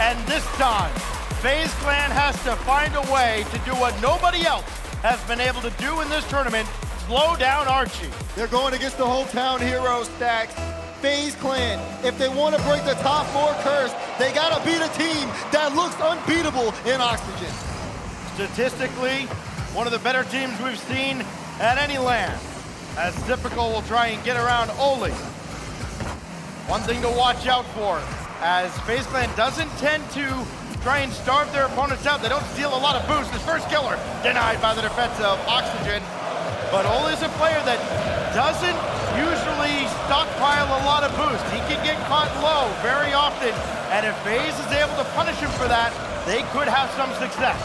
And this time, FaZe Clan has to find a way to do what nobody else has been able to do in this tournament, slow down Archie. They're going against the hometown hero Stacks. FaZe Clan, if they want to break the top 4 curse, they gotta beat a team that looks unbeatable in Oxygen. Statistically, one of the better teams we've seen at any LAN. As Typical will try and get around Oli. One thing to watch out for, as FaZe Clan doesn't tend to try and starve their opponents out. They don't steal a lot of boost. His first killer denied by the defense of Oxygen. But Oli's a player that doesn't usually stockpile a lot of boost. He can get caught low very often, and if FaZe is able to punish him for that, they could have some success.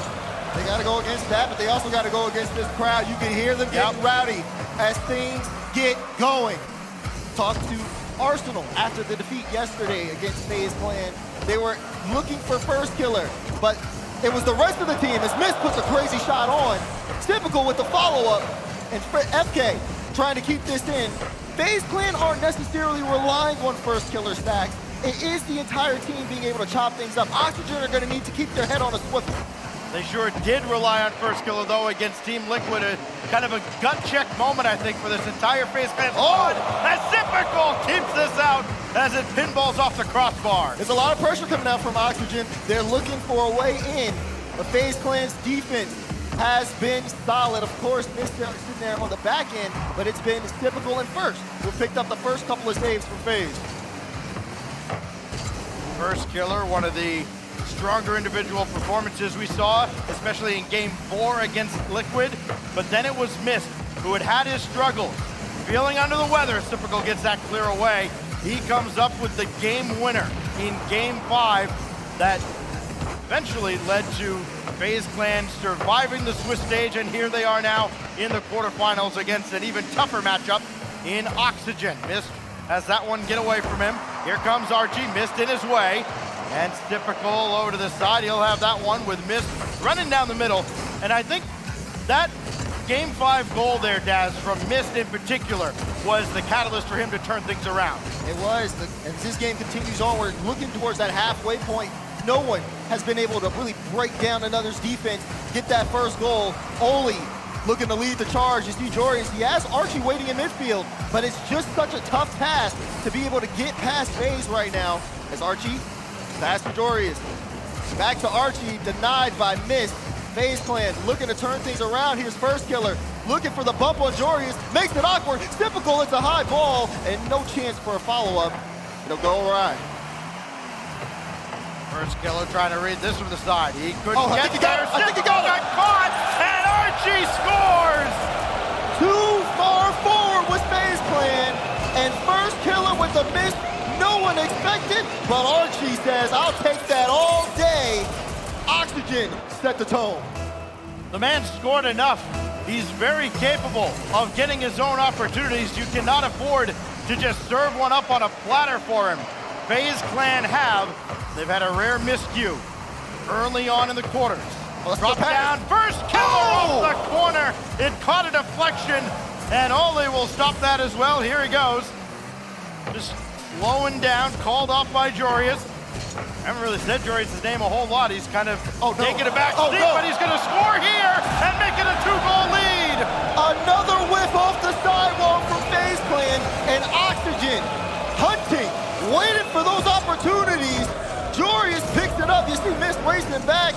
They gotta go against that, but they also gotta go against this crowd. You can hear them getting rowdy as things get going. Talked to Arsenal after the defeat yesterday against FaZe Clan. They were looking for first killer, but it was the rest of the team as Mist puts a crazy shot on. Typical with the follow-up, and FK trying to keep this in. FaZe Clan aren't necessarily relying on first killer Stacks. It is the entire team being able to chop things up. Oxygen are gonna need to keep their head on a swivel. They sure did rely on first killer though against Team Liquid. A kind of a gut check moment, I think, for this entire FaZe Clan squad. As Typical keeps this out as it pinballs off the crossbar. There's a lot of pressure coming out from Oxygen. They're looking for a way in. The FaZe Clan's defense has been solid. Of course, Mist sitting there on the back end, but it's been Typical and First who picked up the first couple of saves from FaZe. First killer, one of the stronger individual performances we saw, especially in Game 4 against Liquid, but then it was Mist who had his struggles. Feeling under the weather, Typical gets that clear away. He comes up with the game winner in Game 5 that eventually led to FaZe Clan surviving the Swiss stage, and here they are now in the quarterfinals against an even tougher matchup in Oxygen. Mist has that one get away from him. Here comes Archie, Mist in his way, and Typical over to the side. He'll have that one with Mist running down the middle, and I think that Game 5 goal there, Daz, from Mist in particular, was the catalyst for him to turn things around. It was, and as this game continues on, we're looking towards that halfway point. No one has been able to really break down another's defense, get that first goal. Oli looking to lead the charge. You see Jorius, he has Archie waiting in midfield, but it's just such a tough task to be able to get past FaZe right now. As Archie, pass to Jorius. Back to Archie, denied by Mist. FaZe Clan looking to turn things around. Here's first killer, looking for the bump on Jorius, makes it awkward. Typical, it's a high ball, and no chance for a follow-up. It'll go awry. First killer trying to read this from the side. He couldn't I get think there. he got it. Got caught, and Archie scores! Too far forward with FaZe Clan, and first killer with the miss. No one expected, but Archie says, I'll take that all day. Oxygen set the tone. The man scored enough. He's very capable of getting his own opportunities. You cannot afford to just serve one up on a platter for him. FaZe Clan have. They've had a rare miscue early on in the quarters. Drop down, first killer off the corner. It caught a deflection, and Oli will stop that as well. Here he goes. Just slowing down, called off by Jorius. I haven't really said Jorius' name a whole lot. He's kind of taking it back deep, but he's gonna score here and make it a 2-goal lead. Another whiff off the sidewall from FaZe Clan, and Oxygen hunting, waiting for those opportunities. Jorius picks it up. You see Mist racing back.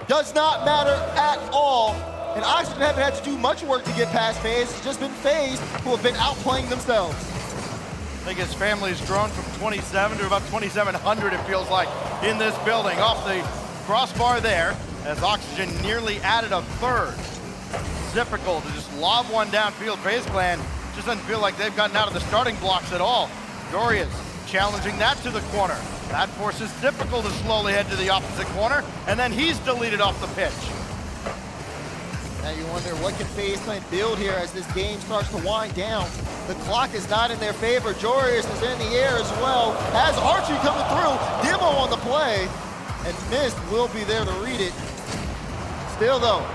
Does not matter at all. And Oxygen haven't had to do much work to get past FaZe. It's just been FaZe who have been outplaying themselves. I think his family's grown from 27 to about 2,700, it feels like, in this building. Off the crossbar there, as Oxygen nearly added a third. Typical to just lob one downfield. FaZe Clan just doesn't feel like they've gotten out of the starting blocks at all. Jorius challenging that to the corner. That forces Typical to slowly head to the opposite corner, and then he's deleted off the pitch. Now you wonder, what can FaZe Clan build here as this game starts to wind down? The clock is not in their favor. Jorius is in the air as well. Has Archie coming through. Demo on the play, and Mist will be there to read it. Still though,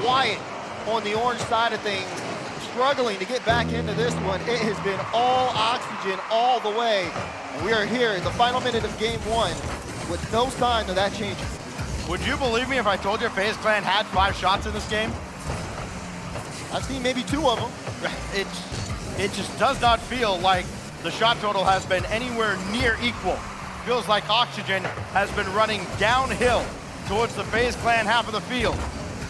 quiet on the orange side of things. Struggling to get back into this one. It has been all Oxygen all the way. And we are here in the final minute of game 1. with no sign of that changing. Would you believe me if I told you FaZe Clan had 5 shots in this game? I've seen maybe 2 of them. It just does not feel like the shot total has been anywhere near equal. Feels like Oxygen has been running downhill towards the FaZe Clan half of the field.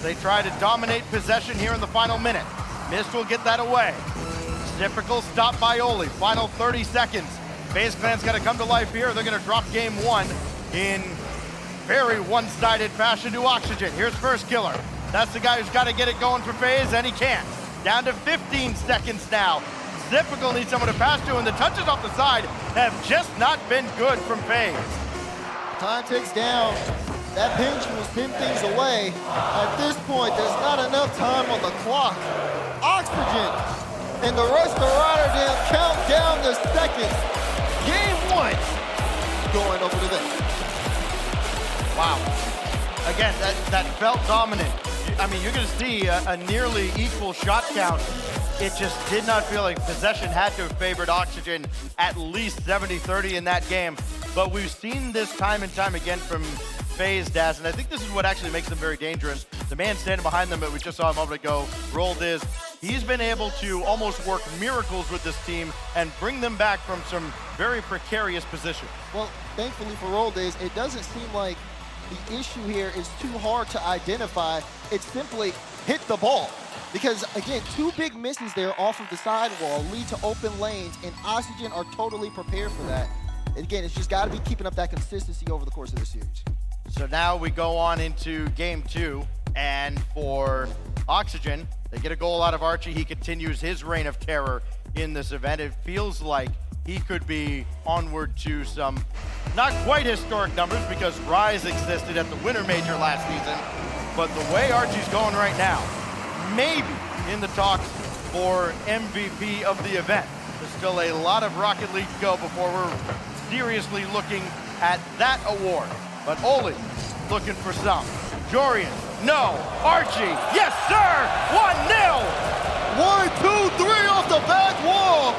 They try to dominate possession here in the final minute. Mist will get that away. Typical stop by Oli. Final 30 seconds. FaZe Clan's got to come to life here. They're going to drop game 1 in very one-sided fashion to Oxygen. Here's First Killer. That's the guy who's got to get it going for FaZe, and he can't. Down to 15 seconds now. Typical needs someone to pass to, and the touches off the side have just not been good from FaZe. Time ticks down. That pinch will send things away. At this point, there's not enough time on the clock. Oxygen and the rest of Rotterdam count down the seconds. Game 1 going over to them. Wow. Again, that felt dominant. I mean, you're going to see a nearly equal shot count. It just did not feel like possession had to have favored Oxygen at least 70-30 in that game. But we've seen this time and time again from FaZe, Daz, and I think this is what actually makes them very dangerous. The man standing behind them that we just saw a moment ago, Rolled is, he's been able to almost work miracles with this team and bring them back from some very precarious positions. Well, thankfully for Roll Days, it doesn't seem like the issue here is too hard to identify. It's simply hit the ball. Because, again, 2 big misses there off of the sidewall lead to open lanes, and Oxygen are totally prepared for that. And again, it's just got to be keeping up that consistency over the course of the series. So now we go on into game 2, and for Oxygen, they get a goal out of Archie. He continues his reign of terror in this event. It feels like he could be onward to some not quite historic numbers because Rise existed at the Winter Major last season, but the way Archie's going right now, maybe in the talks for MVP of the event. There's still a lot of Rocket League to go before we're seriously looking at that award. But Oli looking for some. Jorian, no. Archie, yes sir, 1-0. 1, 2, 3 off the back wall.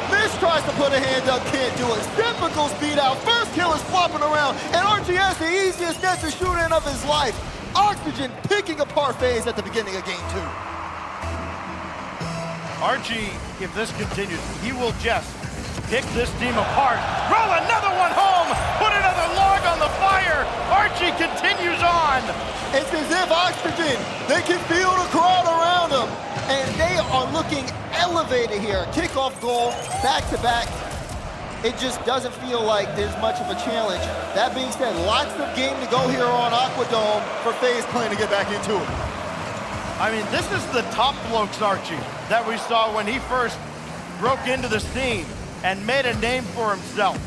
Miss tries to put a hand up, can't do it. Typical speed out. First Kill is flopping around, and Archie has the easiest net to shoot in of his life. Oxygen picking apart FaZe at the beginning of game 2. Archie, if this continues, he will just pick this team apart. Roll another one home, put another log on the fire. Archie continues on. It's as if Oxygen, they can feel the crowd around them, and they are looking elevated here. Kickoff goal, back-to-back. It just doesn't feel like there's much of a challenge. That being said, lots of game to go here on Aquadome for FaZe Clan to get back into it. I mean, this is the top blokes Archie that we saw when he first broke into the scene and made a name for himself.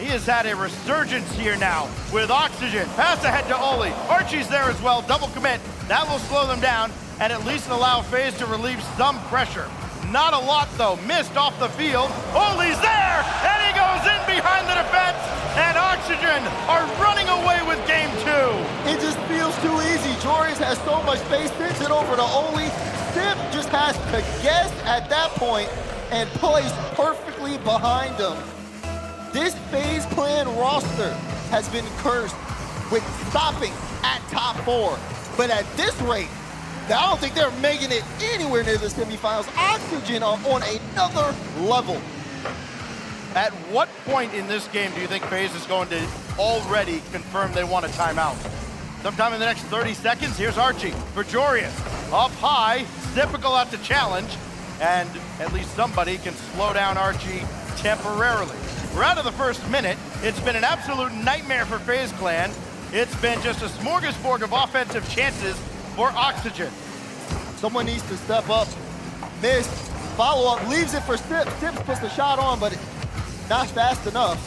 He has had a resurgence here now with Oxygen. Pass ahead to Oli. Archie's there as well, double commit. That will slow them down and at least allow FaZe to relieve some pressure. Not a lot though, missed off the field. Oli's there, and he goes in behind the defense, and Oxygen are running away with game 2. It just feels too easy. Joris has so much space, sends it over to Oli. Sip just has to guess at that point and plays perfectly behind him. This FaZe Clan roster has been cursed with stopping at top 4, but at this rate, I don't think they're making it anywhere near the semifinals. Oxygen are on another level. At what point in this game do you think FaZe is going to already confirm they want a timeout? Sometime in the next 30 seconds, here's Archie for Jorian. Up high, typical out to challenge, and at least somebody can slow down Archie temporarily. We're out of the first minute. It's been an absolute nightmare for FaZe Clan. It's been just a smorgasbord of offensive chances for Oxygen. Someone needs to step up. Miss, follow up, leaves it for Sip. Sip puts the shot on, but not fast enough.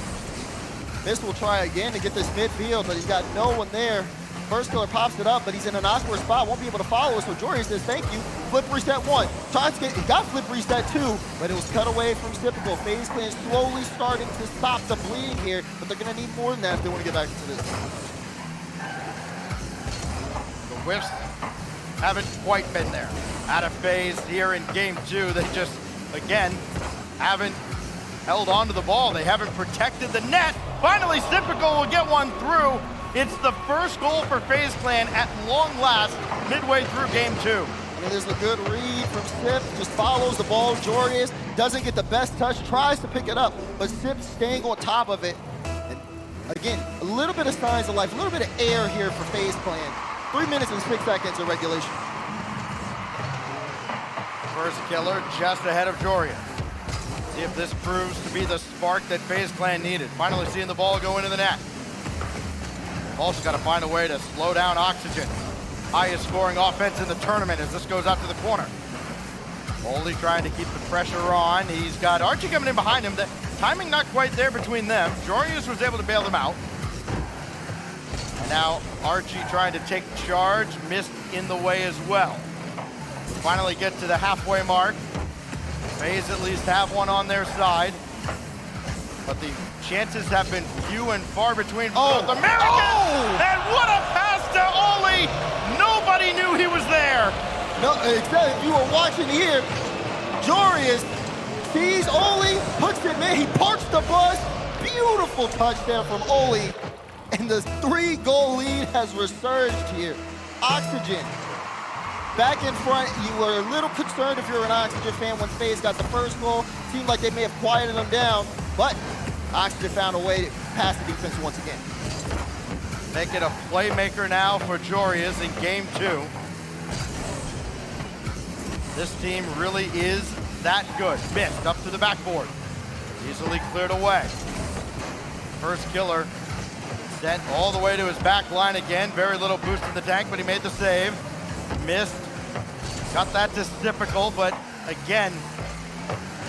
Miss will try again to get this midfield, but he's got no one there. First Killer pops it up, but he's in an awkward spot, won't be able to follow us. So Jory says, thank you. Flip reset 1. Tries to get, he got flip reset 2, but it was cut away from Typical. FaZe Clan slowly starting to stop the bleeding here, but they're gonna need more than that if they want to get back into this. The whiffs haven't quite been there. Out of FaZe here in game 2, they just, again, haven't held on to the ball. They haven't protected the net. Finally, Typical will get one through. It's the first goal for FaZe Clan at long last, midway through game 2. I mean, there's a good read from Sip, just follows the ball. Jorius doesn't get the best touch, tries to pick it up, but Sip staying on top of it. And again, a little bit of signs of life, a little bit of air here for FaZe Clan. 3 minutes and 6 seconds of regulation. First killer just ahead of Jorius. See if this proves to be the spark that FaZe Clan needed. Finally seeing the ball go into the net. Also got to find a way to slow down Oxygen. Highest scoring offense in the tournament as this goes out to the corner. Only trying to keep the pressure on. He's got Archie coming in behind him. The timing not quite there between them. Jorius was able to bail them out. And now Archie trying to take charge, missed in the way as well. Finally get to the halfway mark. FaZe at least have one on their side. But the chances have been few and far between for North America. And what a pass to Oli! Nobody knew he was there. No, except if you were watching here, Jorius sees Oli, puts him in, he parks the bus. Beautiful touchdown from Oli. And the 3-goal lead has resurged here. Oxygen back in front. You were a little concerned if you're an Oxygen fan when FaZe got the first goal. Seemed like they may have quieted them down, but Oxygen found a way to pass the defense once again. Make it a playmaker now for Jorius in game 2. This team really is that good. Missed up to the backboard. Easily cleared away. First killer sent all the way to his back line again. Very little boost in the tank, but he made the save. Missed. Got that to Typical, but again,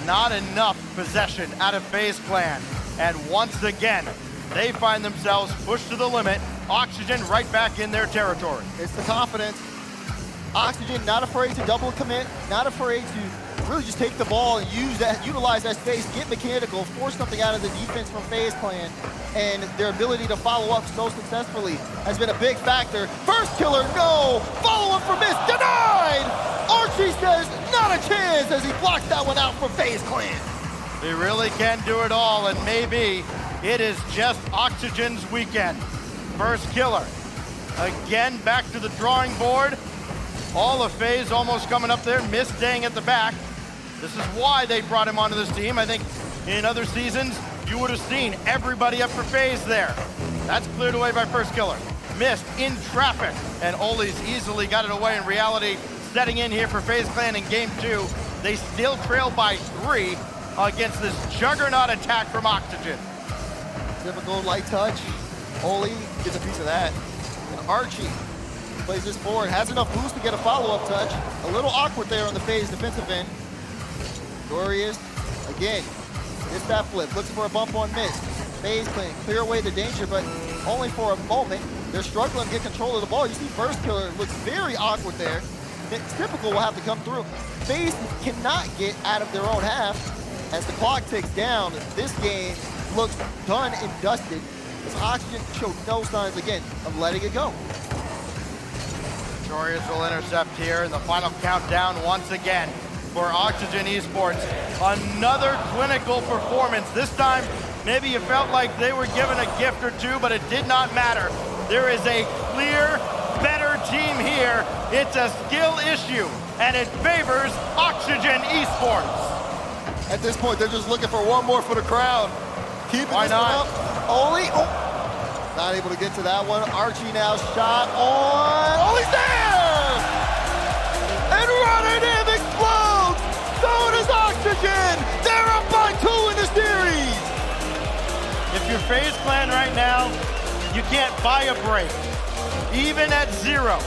not enough possession out of FaZe Clan. And once again, they find themselves pushed to the limit. Oxygen right back in their territory. It's the confidence. Oxygen not afraid to double commit, not afraid to really just take the ball and utilize that space, get mechanical, force something out of the defense from FaZe Clan. And their ability to follow up so successfully has been a big factor. First killer, no! Follow up for miss, denied! Archie says not a chance as he blocks that one out for FaZe Clan. They really can do it all, and maybe it is just Oxygen's weekend. First killer. Again, back to the drawing board. All of FaZe almost coming up there, missed staying at the back. This is why they brought him onto this team. I think in other seasons, you would have seen everybody up for FaZe there. That's cleared away by first killer. Missed in traffic, and Oli's easily got it away. In reality, setting in here for FaZe Clan in game 2, they still trail by 3 against this juggernaut attack from Oxygen. Typical light touch. Oli gets a piece of that. And Archie plays this forward, has enough boost to get a follow-up touch. A little awkward there on the FaZe defensive end. Jorius, again, gets that flip, looks for a bump on miss. FaZe Clan clear away the danger, but only for a moment. They're struggling to get control of the ball. You see first killer looks very awkward there. Typical will have to come through. FaZe cannot get out of their own half. As the clock ticks down, this game looks done and dusted. As Oxygen showed no signs again of letting it go. Jorius will intercept here in the final countdown once again for Oxygen Esports. Another clinical performance. This time, maybe you felt like they were given a gift or two, but it did not matter. There is a clear, better team here. It's a skill issue, and it favors Oxygen Esports. At this point, they're just looking for one more for the crowd. Keeping this one up. Oli, not able to get to that one. Archie now shot on. Oli's there! And Rotterdam explodes! So does Oxygen! They're up by 2 in the series! If you're FaZe Clan right now, you can't buy a break. Even at 0.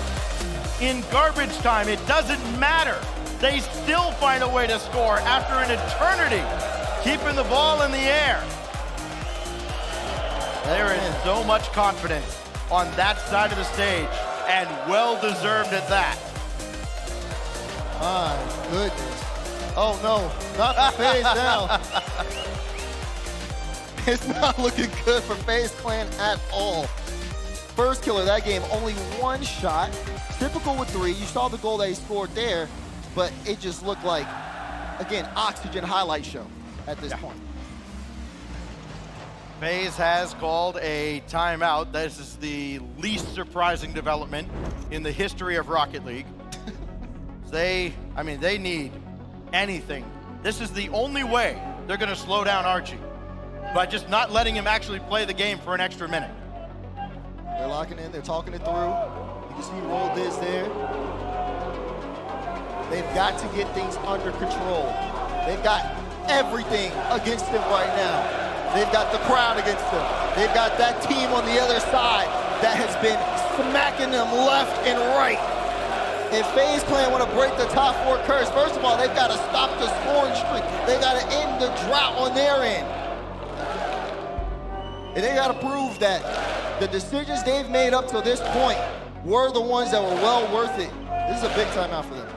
In garbage time, it doesn't matter. They still find a way to score after an eternity, keeping the ball in the air. There is so much confidence on that side of the stage, and well-deserved at that. My goodness. Oh no, not for FaZe now. It's not looking good for FaZe Clan at all. First killer that game, only 1 shot. Typical with 3. You saw the goal that he scored there, but it just looked like, again, Oxygen highlight show at this point. FaZe has called a timeout. This is the least surprising development in the history of Rocket League. They need anything. This is the only way they're gonna slow down Archie, by just not letting him actually play the game for an extra minute. They're locking in, they're talking it through. You can see Roll Diz there. They've got to get things under control. They've got everything against them right now. They've got the crowd against them. They've got that team on the other side that has been smacking them left and right. If FaZe Clan want to break the top 4 curse, first of all, they've got to stop the scoring streak. They've got to end the drought on their end. And they got to prove that the decisions they've made up to this point were the ones that were well worth it. This is a big timeout for them.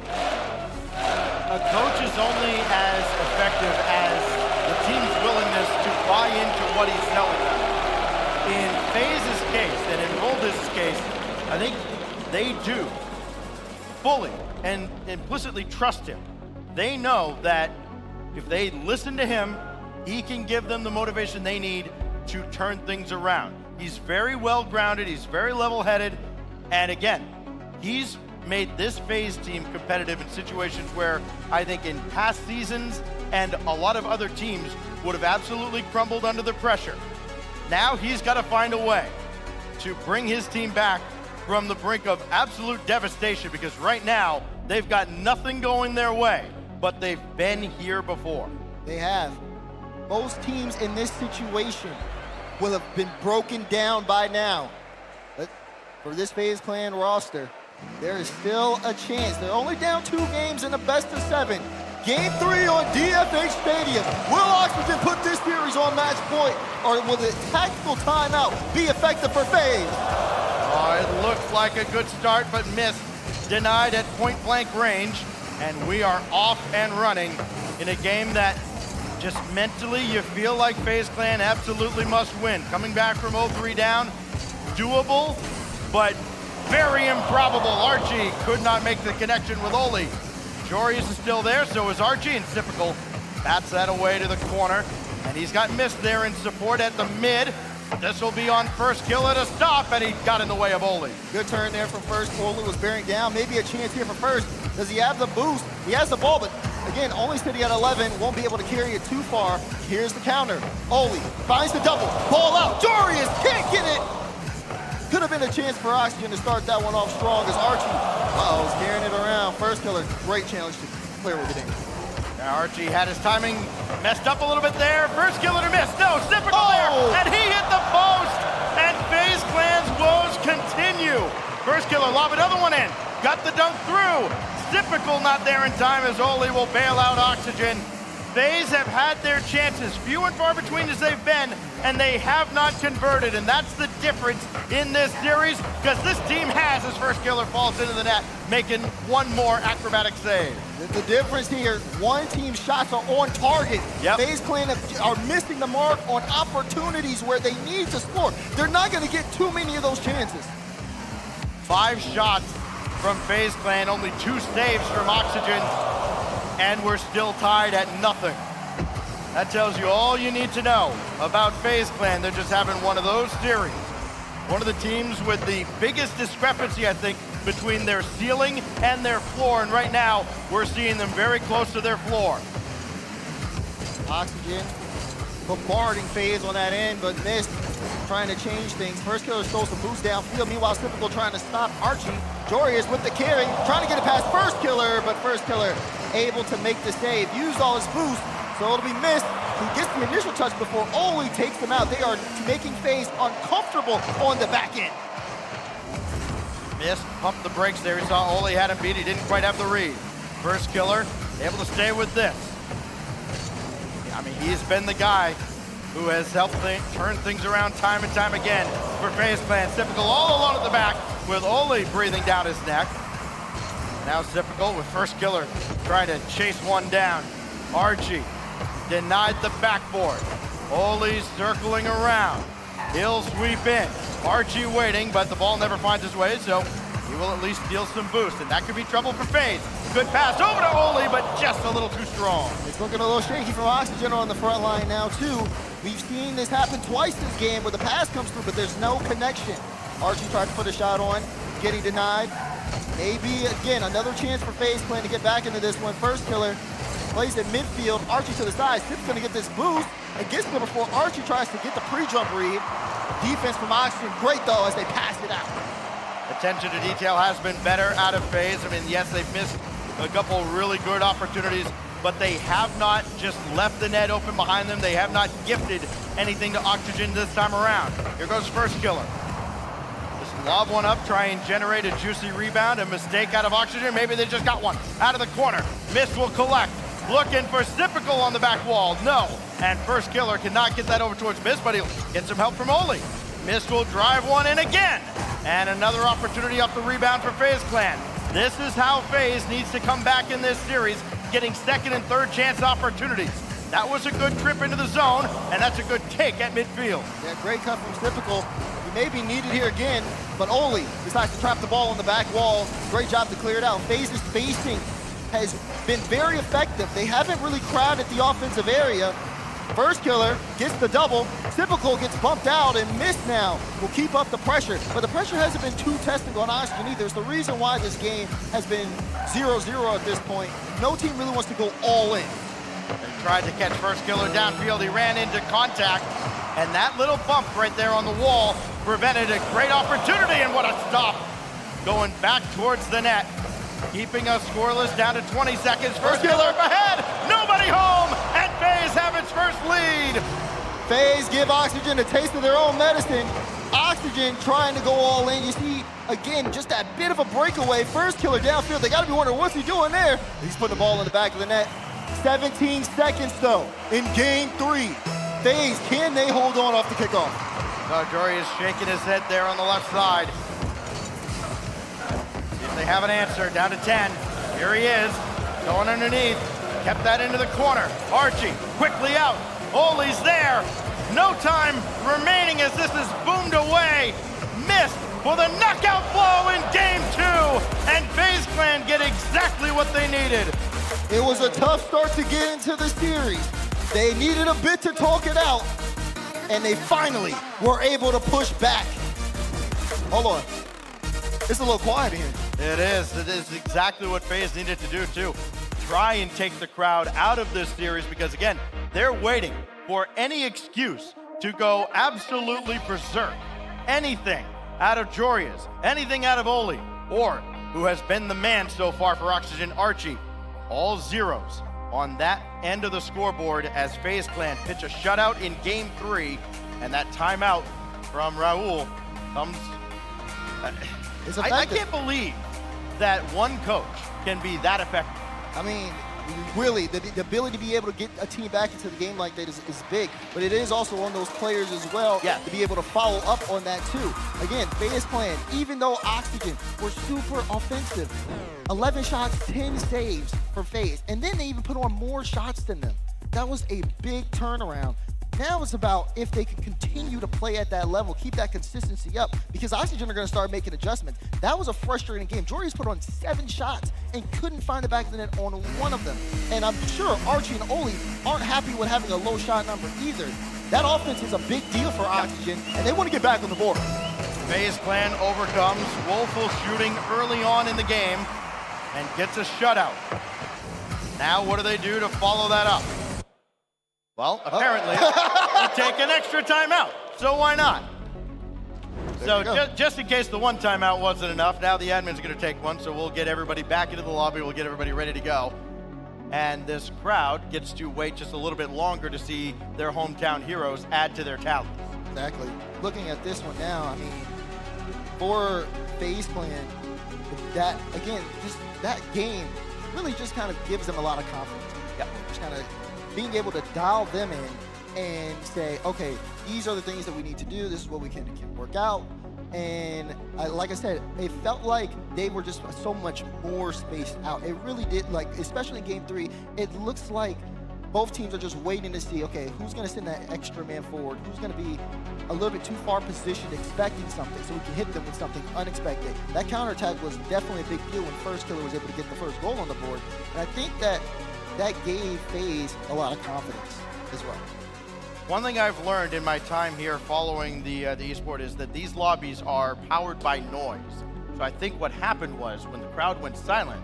A coach is only as effective as the team's willingness to buy into what he's telling them. In FaZe's case, and in Roldiz's case, I think they do fully and implicitly trust him. They know that if they listen to him, he can give them the motivation they need to turn things around. He's very well grounded, he's very level-headed, and again, he's made this FaZe team competitive in situations where I think in past seasons and a lot of other teams would have absolutely crumbled under the pressure. Now he's got to find a way to bring his team back from the brink of absolute devastation, because right now they've got nothing going their way, but they've been here before. They have. Most teams in this situation will have been broken down by now. But for this FaZe Clan roster, there is still a chance. They're only down 2 games in the best of 7. Game 3 on DFH Stadium. Will Oxygen put this series on match point, or will the tactical timeout be effective for FaZe? Oh, it looks like a good start, but missed. Denied at point-blank range, and we are off and running in a game that just mentally you feel like FaZe Clan absolutely must win. Coming back from 0-3 down, doable, but very improbable. Archie could not make the connection with Oli. Jorius is still there, so is Archie, and Typical bats that away to the corner, and he's got missed there in support at the mid. This will be on first kill at a stop, and he got in the way of Oli. Good turn there from first. Oli was bearing down. Maybe a chance here for first. Does he have the boost? He has the ball, but again, only sitting at 11, won't be able to carry it too far. Here's the counter. Oli finds the double. Ball out. Jorius can't get it. Could have been a chance for Oxygen to start that one off strong as Archie, is carrying it around. First killer, great challenge to clear with it in. Now Archie had his timing messed up a little bit there. First killer to miss. No, Typical there, and he hit the post, and FaZe Clan's woes continue. First killer, lob another one in. Got the dunk through. Typical not there in time as Oli will bail out Oxygen. FaZe have had their chances, few and far between as they've been, and they have not converted, and that's the difference in this series, because this team has his first killer falls into the net, making one more acrobatic save. The difference here, one team's shots are on target. Yep. FaZe Clan are missing the mark on opportunities where they need to score. They're not going to get too many of those chances. 5 shots from FaZe Clan, only 2 saves from Oxygen, and we're still tied at nothing. That tells you all you need to know about FaZe Clan. They're just having one of those series. One of the teams with the biggest discrepancy, I think, between their ceiling and their floor, and right now, we're seeing them very close to their floor. Oxygen bombarding FaZe on that end, but missed, trying to change things. First killer stole some boost downfield, meanwhile Typical trying to stop Archie. Jorius with the carry, trying to get it past first killer, but first killer able to make the save. Used all his boost, so it'll be missed. He gets the initial touch before Oli takes them out. They are making FaZe uncomfortable on the back end. Missed, pumped the brakes there. He saw Oli had him beat, he didn't quite have the read. First killer, able to stay with this. I mean, he's been the guy who has helped turn things around time and time again for FaZe Clan. Typical all alone at the back with Oli breathing down his neck. Now Typical with first killer trying to chase one down. Archie denied the backboard. Oli circling around. He'll sweep in. Archie waiting, but the ball never finds his way, so he will at least steal some boost, and that could be trouble for FaZe. Good pass over to Oli, but just a little too strong. It's looking a little shaky from Oxygen on the front line now, too. We've seen this happen twice this game where the pass comes through, but there's no connection. Archie tried to put a shot on, getting denied. Maybe, again, another chance for FaZe Clan to get back into this one. First killer plays at midfield. Archie to the side. Sip's going to get this boost and gets there before Archie tries to get the pre-jump read. Defense from Oxygen, great though, as they pass it out. Attention to detail has been better out of FaZe. I mean, yes, they've missed a couple really good opportunities, but they have not just left the net open behind them. They have not gifted anything to Oxygen this time around. Here goes first killer. Just lob one up, try and generate a juicy rebound. A mistake out of Oxygen. Maybe they just got one out of the corner. Mist will collect. Looking for Sipical on the back wall. No. And first killer cannot get that over towards Mist, but he'll get some help from Oli. Mist will drive one in again. And another opportunity off the rebound for FaZe Clan. This is how FaZe needs to come back in this series, getting second and third chance opportunities. That was a good trip into the zone, and that's a good take at midfield. Yeah, great cut from Sipical. He may be needed here again, but Oli decides to trap the ball on the back wall. Great job to clear it out. FaZe's spacing has been very effective. They haven't really crowded the offensive area. First killer gets the double. Typical gets bumped out and Mist now will keep up the pressure. But the pressure hasn't been too testing on Oxygen either. It's the reason why this game has been 0-0 at this point. No team really wants to go all in. They tried to catch first killer downfield. He ran into contact, and that little bump right there on the wall prevented a great opportunity, and what a stop. Going back towards the net. Keeping us scoreless down to 20 seconds. First killer up ahead, nobody home, and FaZe have its first lead. FaZe give Oxygen a taste of their own medicine. Oxygen trying to go all in. You see, again, just that bit of a breakaway. First killer downfield. They gotta be wondering, what's he doing there? He's putting the ball in the back of the net. 17 seconds though in game 3. FaZe, can they hold on off the kickoff? No, Jory is shaking his head there on the left side. They have an answer, down to 10. Here he is, going underneath. Kept that into the corner. Archie, quickly out. Oli's there. No time remaining as this is boomed away. Missed for the knockout blow in game 2. And FaZe Clan get exactly what they needed. It was a tough start to get into the series. They needed a bit to talk it out. And they finally were able to push back. Hold on. It's a little quiet in here. It is exactly what FaZe needed to do too. Try and take the crowd out of this series because again, they're waiting for any excuse to go absolutely berserk. Anything out of Jorius, anything out of Oli, or who has been the man so far for Oxygen, Archie. All zeros on that end of the scoreboard as FaZe Clan pitch a shutout in game 3, and that timeout from Raul comes... I can't believe that one coach can be that effective. I mean, really, the ability to be able to get a team back into the game like that is big, but it is also on those players as well to be able to follow up on that too. Again, FaZe Clan, even though Oxygen were super offensive, 11 shots, 10 saves for FaZe, and then they even put on more shots than them. That was a big turnaround. Now it's about if they can continue to play at that level, keep that consistency up, because Oxygen are going to start making adjustments. That was a frustrating game. Jorius put on 7 shots and couldn't find the back of the net on one of them. And I'm sure Archie and Oli aren't happy with having a low shot number either. That offense is a big deal for Oxygen, and they want to get back on the board. FaZe Clan overcomes woeful shooting early on in the game and gets a shutout. Now what do they do to follow that up? Well, apparently, they take an extra timeout, so why not? So just in case the one timeout wasn't enough, now the admin's going to take one, so we'll get everybody back into the lobby, we'll get everybody ready to go. And this crowd gets to wait just a little bit longer to see their hometown heroes add to their talents. Exactly. Looking at this one now, I mean, for FaZe Clan, that, again, just that game really just kind of gives them a lot of confidence. Yep. Just kind of being able to dial them in and say, okay, these are the things that we need to do. This is what we can work out. And like I said, it felt like they were just so much more spaced out. It really did, like, especially in game 3, it looks like both teams are just waiting to see, okay, who's going to send that extra man forward? Who's going to be a little bit too far positioned, expecting something, so we can hit them with something unexpected. That counterattack was definitely a big deal when first killer was able to get the first goal on the board. And I think that gave FaZe a lot of confidence as well. One thing I've learned in my time here following the esport is that these lobbies are powered by noise. So I think what happened was when the crowd went silent,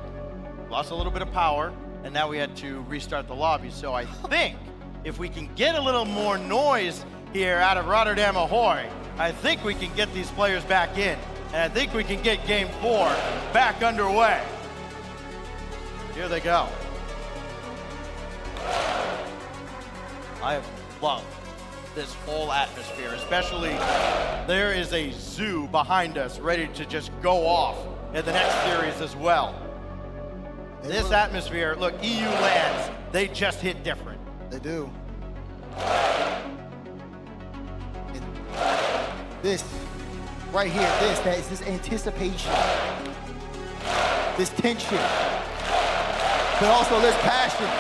lost a little bit of power, and now we had to restart the lobby. So I think if we can get a little more noise here out of Rotterdam Ahoy, I think we can get these players back in. And I think we can get game 4 back underway. Here they go. I have loved this whole atmosphere, especially there is a zoo behind us ready to just go off in the next series as well. This atmosphere, look, EU lands, they just hit different. They do. And this, right here, this anticipation, this tension, but also this passion.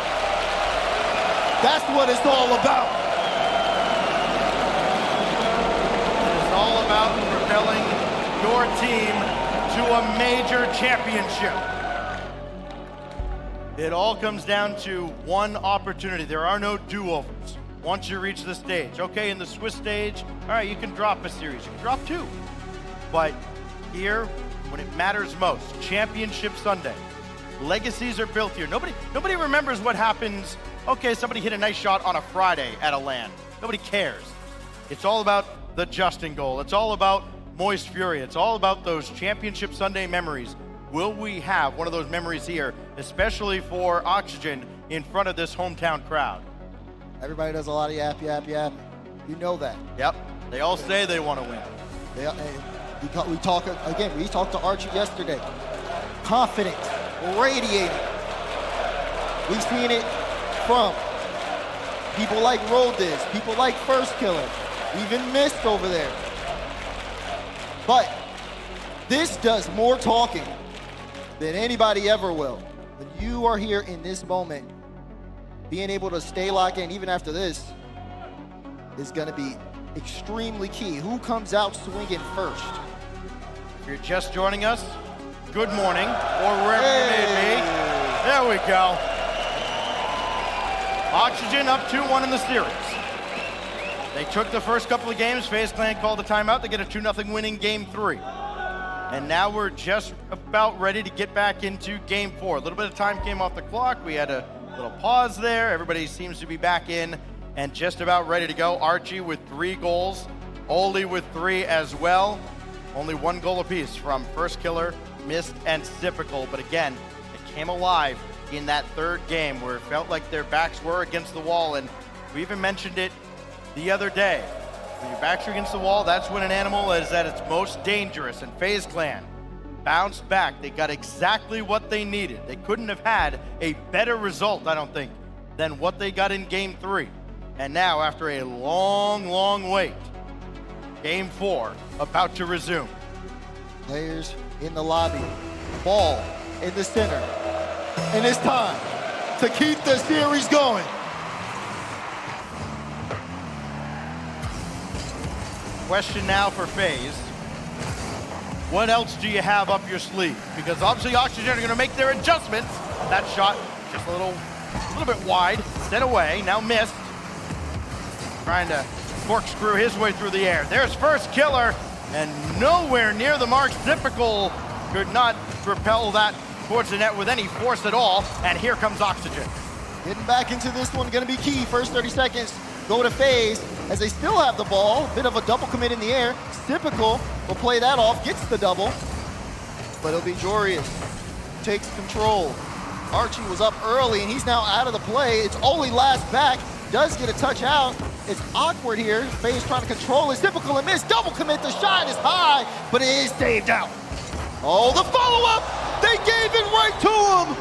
That's what it's all about. It's all about propelling your team to a major championship. It all comes down to one opportunity. There are no do-overs once you reach the stage. Okay, in the Swiss stage, all right, you can drop a series, you can drop 2. But here, when it matters most, Championship Sunday, legacies are built here. Nobody remembers what happens. Okay, somebody hit a nice shot on a Friday at a LAN. Nobody cares. It's all about the Justin goal. It's all about Moist Fury. It's all about those Championship Sunday memories. Will we have one of those memories here, especially for Oxygen in front of this hometown crowd? Everybody does a lot of yap. You know that. Yep, they all say they want to win. We talked to Archie yesterday. Confident, radiating. We've seen it from people like Roldiz, people like First Killer, even Mist over there. But this does more talking than anybody ever will. When you are here in this moment, being able to stay locked in even after this is going to be extremely key. Who comes out swinging first? If you're just joining us, good morning, or wherever you may be. There we go. Oxygen up 2-1 in the series. They took the first couple of games. FaZe Clan called the timeout. They get a 2-0 win in game 3. And now we're just about ready to get back into game 4. A little bit of time came off the clock. We had a little pause there. Everybody seems to be back in and just about ready to go. Archie with 3 goals. Oli with 3 as well. Only 1 goal apiece from First Killer, Mist, and Typical. But again, it came alive in that 3rd game where it felt like their backs were against the wall. And we even mentioned it the other day. When your backs are against the wall, that's when an animal is at its most dangerous. And FaZe Clan bounced back. They got exactly what they needed. They couldn't have had a better result, I don't think, than what they got in game 3. And now, after a long, long wait, game 4 about to resume. Players in the lobby, ball in the center. And it's time to keep the series going. Question now for FaZe. What else do you have up your sleeve? Because obviously Oxygen are going to make their adjustments. That shot just a little bit wide, set away, now missed. Trying to corkscrew his way through the air. There's First Killer, and nowhere near the mark. Typical could not propel that towards the net with any force at all. And here comes Oxygen. Getting back into this one, gonna be key. First 30 seconds, go to FaZe as they still have the ball. Bit of a double commit in the air. Typical will play that off, gets the double, but it'll be Jorius. Takes control. Archie was up early and he's now out of the play. It's only last back, does get a touch out. It's awkward here. FaZe trying to control it. Typical and miss, double commit. The shot is high, but it is saved out. Oh, the follow-up! They gave it right to him!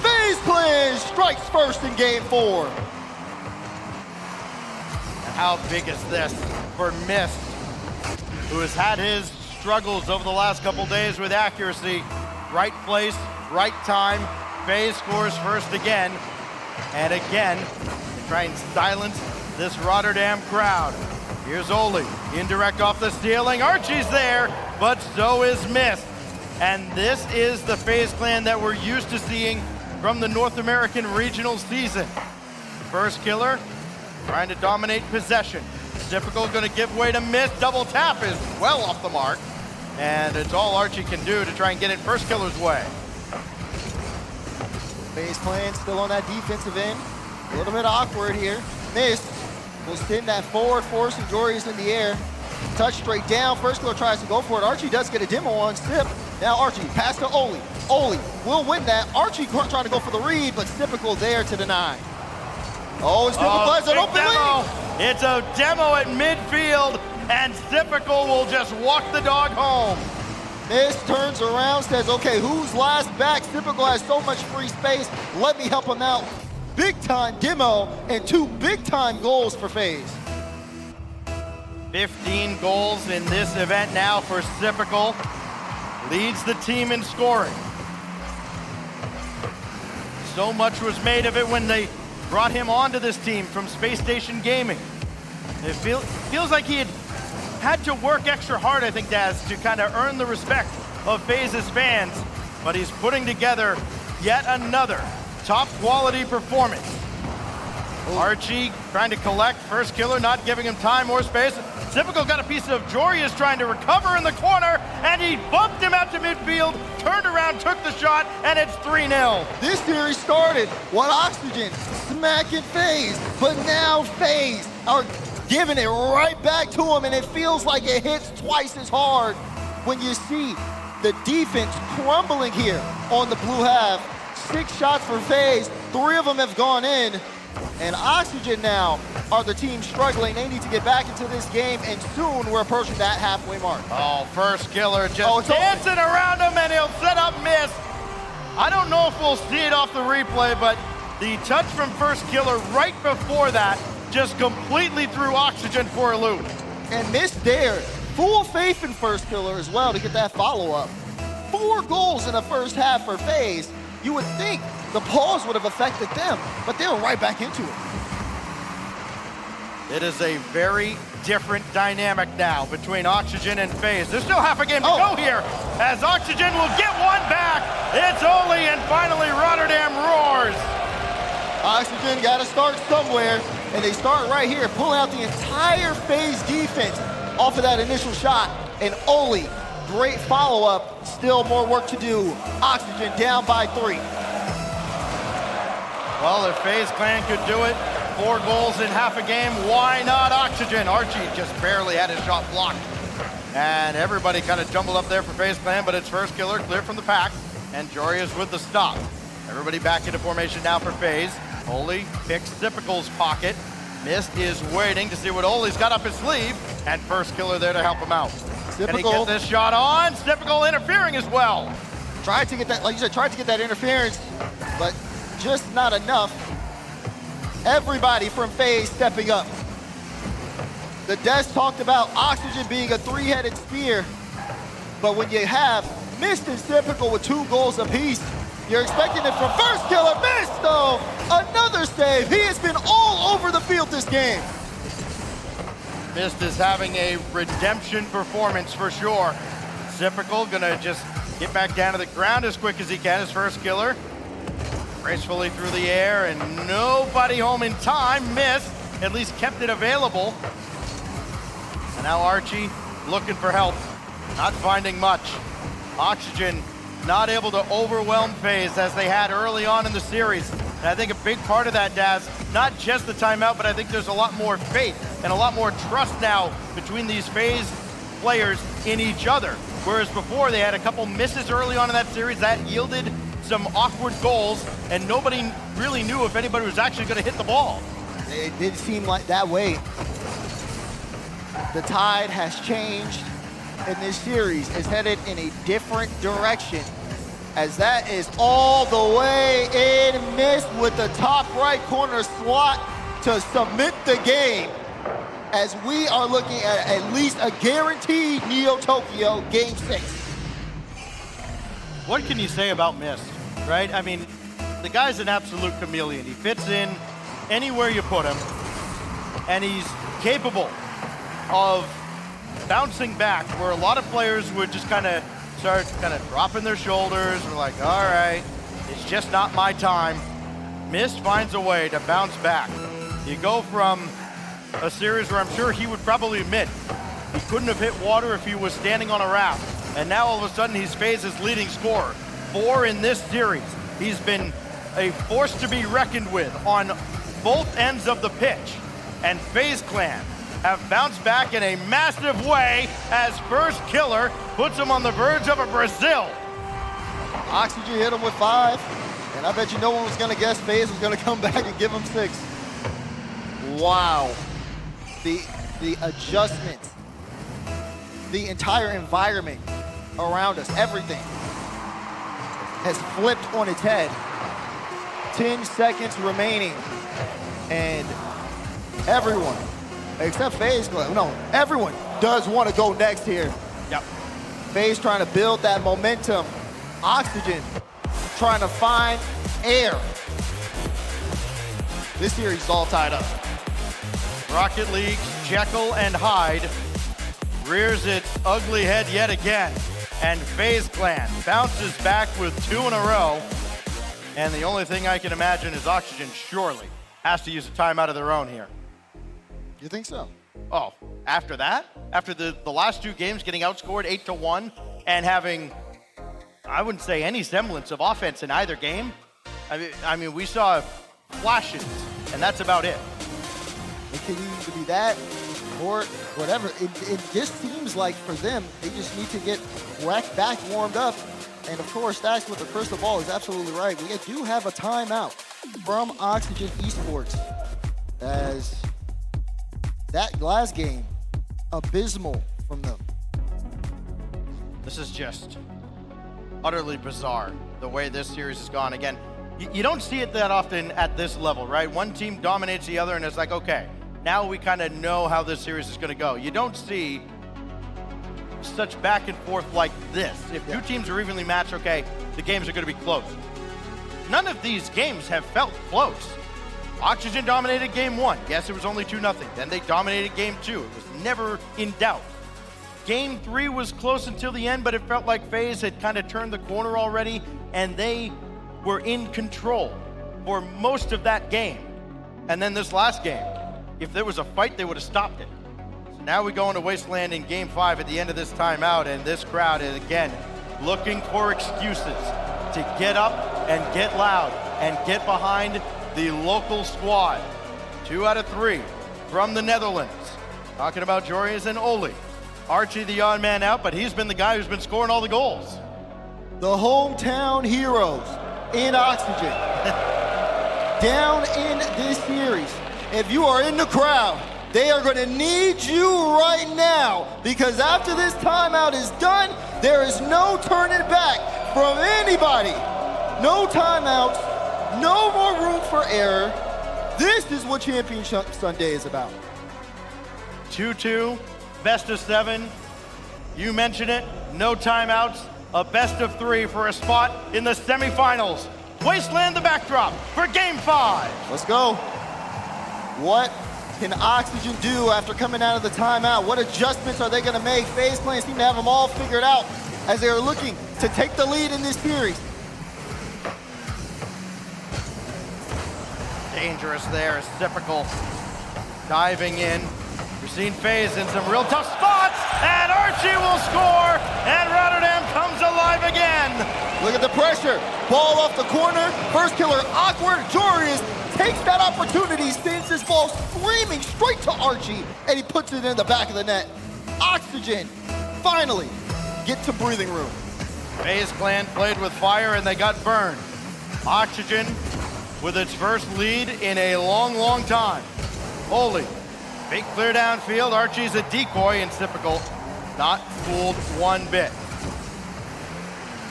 FaZe Clan strikes first in game 4. And how big is this for Mist, who has had his struggles over the last couple days with accuracy. Right place, right time. FaZe scores first again. And again, they try and silence this Rotterdam crowd. Here's Oli, indirect off the ceiling. Archie's there, but so is Mist. And this is the FaZe Clan that we're used to seeing from the North American regional season. First Killer trying to dominate possession. Typical gonna give way to Miss. Double tap is well off the mark. And it's all Archie can do to try and get in first killer's way. FaZe Clan still on that defensive end. A little bit awkward here. Miss will send that forward, forcing Jorius in the air. Touch straight down. First killer tries to go for it. Archie does get a demo on Sip. Now Archie, pass to Oli. Oli will win that. Archie trying to go for the read, but Typical there to deny. Oh, it's Typical has an open lead. It's a demo at midfield, and Typical will just walk the dog home. Miss turns around, says, okay, who's last back? Typical has so much free space. Let me help him out. Big time demo and 2 big time goals for FaZe. 15 goals in this event now for Typical. Leads the team in scoring. So much was made of it when they brought him onto this team from Space Station Gaming. It feels like he had to work extra hard, I think, Daz, to kind of earn the respect of FaZe's fans, but he's putting together yet another top quality performance. Ooh. Archie trying to collect, first killer not giving him time or space. Typical got a piece of Jorius trying to recover in the corner, and he bumped him out to midfield, turned around, took the shot, and it's 3-0. This series started with Oxygen smacking FaZe, but now FaZe are giving it right back to him, and it feels like it hits twice as hard when you see the defense crumbling here on the blue half. 6 shots for FaZe, 3 of them have gone in, and Oxygen now are the team struggling. They need to get back into this game, and soon we're approaching that halfway mark. Oh, first killer just dancing around him, and he'll set up Miss. I don't know if we'll see it off the replay, but the touch from first killer right before that just completely threw Oxygen for a loop. And Miss there, full faith in first killer as well to get that follow-up. 4 goals in the first half for FaZe. You would think the pause would have affected them, but they were right back into it. It is a very different dynamic now between Oxygen and FaZe. There's still half a game to go here, as Oxygen will get one back. It's Oli, and finally Rotterdam roars. Oxygen got to start somewhere, and they start right here, pulling out the entire FaZe defense off of that initial shot, and Oli, great follow-up, still more work to do. Oxygen down by 3. Well, if FaZe Clan could do it, 4 goals in half a game, why not Oxygen? Archie just barely had his shot blocked. And everybody kind of jumbled up there for FaZe Clan, but it's first killer, clear from the pack, and Jorius with the stop. Everybody back into formation now for FaZe. Oli picks Typical's pocket. Mist is waiting to see what Oli's got up his sleeve, and first killer there to help him out. Can he get this shot on? Typical interfering as well. Tried to get that, like you said, tried to get that interference, but just not enough. Everybody from FaZe stepping up. The desk talked about Oxygen being a 3-headed spear, but when you have Mist and Typical with 2 goals apiece, you're expecting it from first killer. Mist, though, another save. He has been all over the field this game. Mist is having a redemption performance for sure. Typical gonna just get back down to the ground as quick as he can, his first killer. Gracefully through the air, and nobody home in time. Mist at least kept it available. And now Archie looking for help, not finding much. Oxygen not able to overwhelm FaZe as they had early on in the series. And I think a big part of that, Daz, not just the timeout, but I think there's a lot more faith and a lot more trust now between these FaZe players in each other. Whereas before they had a couple misses early on in that series that yielded some awkward goals, and nobody really knew if anybody was actually going to hit the ball. It did seem like that way. The tide has changed, and this series is headed in a different direction, as that is all the way in. Mist with the top right corner slot to submit the game, as we are looking at least a guaranteed Neo Tokyo Game 6. What can you say about Mist, right? I mean, the guy's an absolute chameleon. He fits in anywhere you put him, and he's capable of bouncing back, where a lot of players would just kind of start dropping their shoulders. We're like, all right, it's just not my time. Mist finds a way to bounce back. You go from a series where I'm sure he would probably admit he couldn't have hit water if he was standing on a raft. And now all of a sudden he's FaZe's leading scorer. 4 in this series. He's been a force to be reckoned with on both ends of the pitch. And FaZe Clan have bounced back in a massive way as first killer puts him on the verge of a Brazil. Oxygen hit him with 5, and I bet you no one was gonna guess FaZe was gonna come back and give him 6. Wow. The adjustment, the entire environment around us, everything has flipped on its head. 10 seconds remaining, and everyone, except FaZe, no, everyone does want to go next here. Yep. FaZe trying to build that momentum. Oxygen trying to find air. This series is all tied up. Rocket League's Jekyll and Hyde rears its ugly head yet again. And FaZe Clan bounces back with 2 in a row. And the only thing I can imagine is Oxygen surely has to use a timeout of their own here. You think so? Oh, after that? After the last 2 games getting outscored 8-1 and having, I wouldn't say any semblance of offense in either game. I mean, we saw flashes, and that's about it. It could either be that or whatever. It just seems like for them, they just need to get back warmed up. And of course, that's what the crystal ball is absolutely right. We do have a timeout from Oxygen Esports, as that last game, abysmal from them. This is just utterly bizarre, the way this series has gone. Again, you don't see it that often at this level, right? One team dominates the other, and it's like, okay, now we kind of know how this series is going to go. You don't see such back and forth like this. If 2 teams are evenly matched, okay, the games are going to be close. None of these games have felt close. Oxygen dominated game 1. Yes, it was only 2-0. Then they dominated game 2. It was never in doubt. Game 3 was close until the end, but it felt like FaZe had kind of turned the corner already, and they were in control for most of that game. And then this last game, if there was a fight, they would have stopped it. So now we go into Wasteland in game 5 at the end of this timeout, and this crowd is again looking for excuses to get up and get loud and get behind the local squad. 2 out of 3 from the Netherlands. Talking about Jorius and Oli. Archie the odd man out, but he's been the guy who's been scoring all the goals. The hometown heroes in Oxygen. Down in this series. If you are in the crowd, they are going to need you right now, because after this timeout is done, there is no turning back from anybody. No timeouts, no more room for error. This is what Championship Sunday is about. 2-2, best of 7. You mentioned it, no timeouts, a best of 3 for a spot in the semifinals. Wasteland the backdrop for game 5. Let's go. What can Oxygen do after coming out of the timeout? What adjustments are they going to make? FaZe Clan seem to have them all figured out as they are looking to take the lead in this series. Dangerous there, as typical. Diving in. We've seen FaZe in some real tough spots, and Archie will score, and Rotterdam comes alive again. Look at the pressure. Ball off the corner. First killer awkward. Jorius takes that opportunity, sends his ball screaming straight to Archie, and he puts it in the back of the net. Oxygen finally get to breathing room. FaZe Clan played with fire, and they got burned. Oxygen with its first lead in a long, long time. Oli, big clear downfield. Archie's a decoy, and typical, not fooled one bit.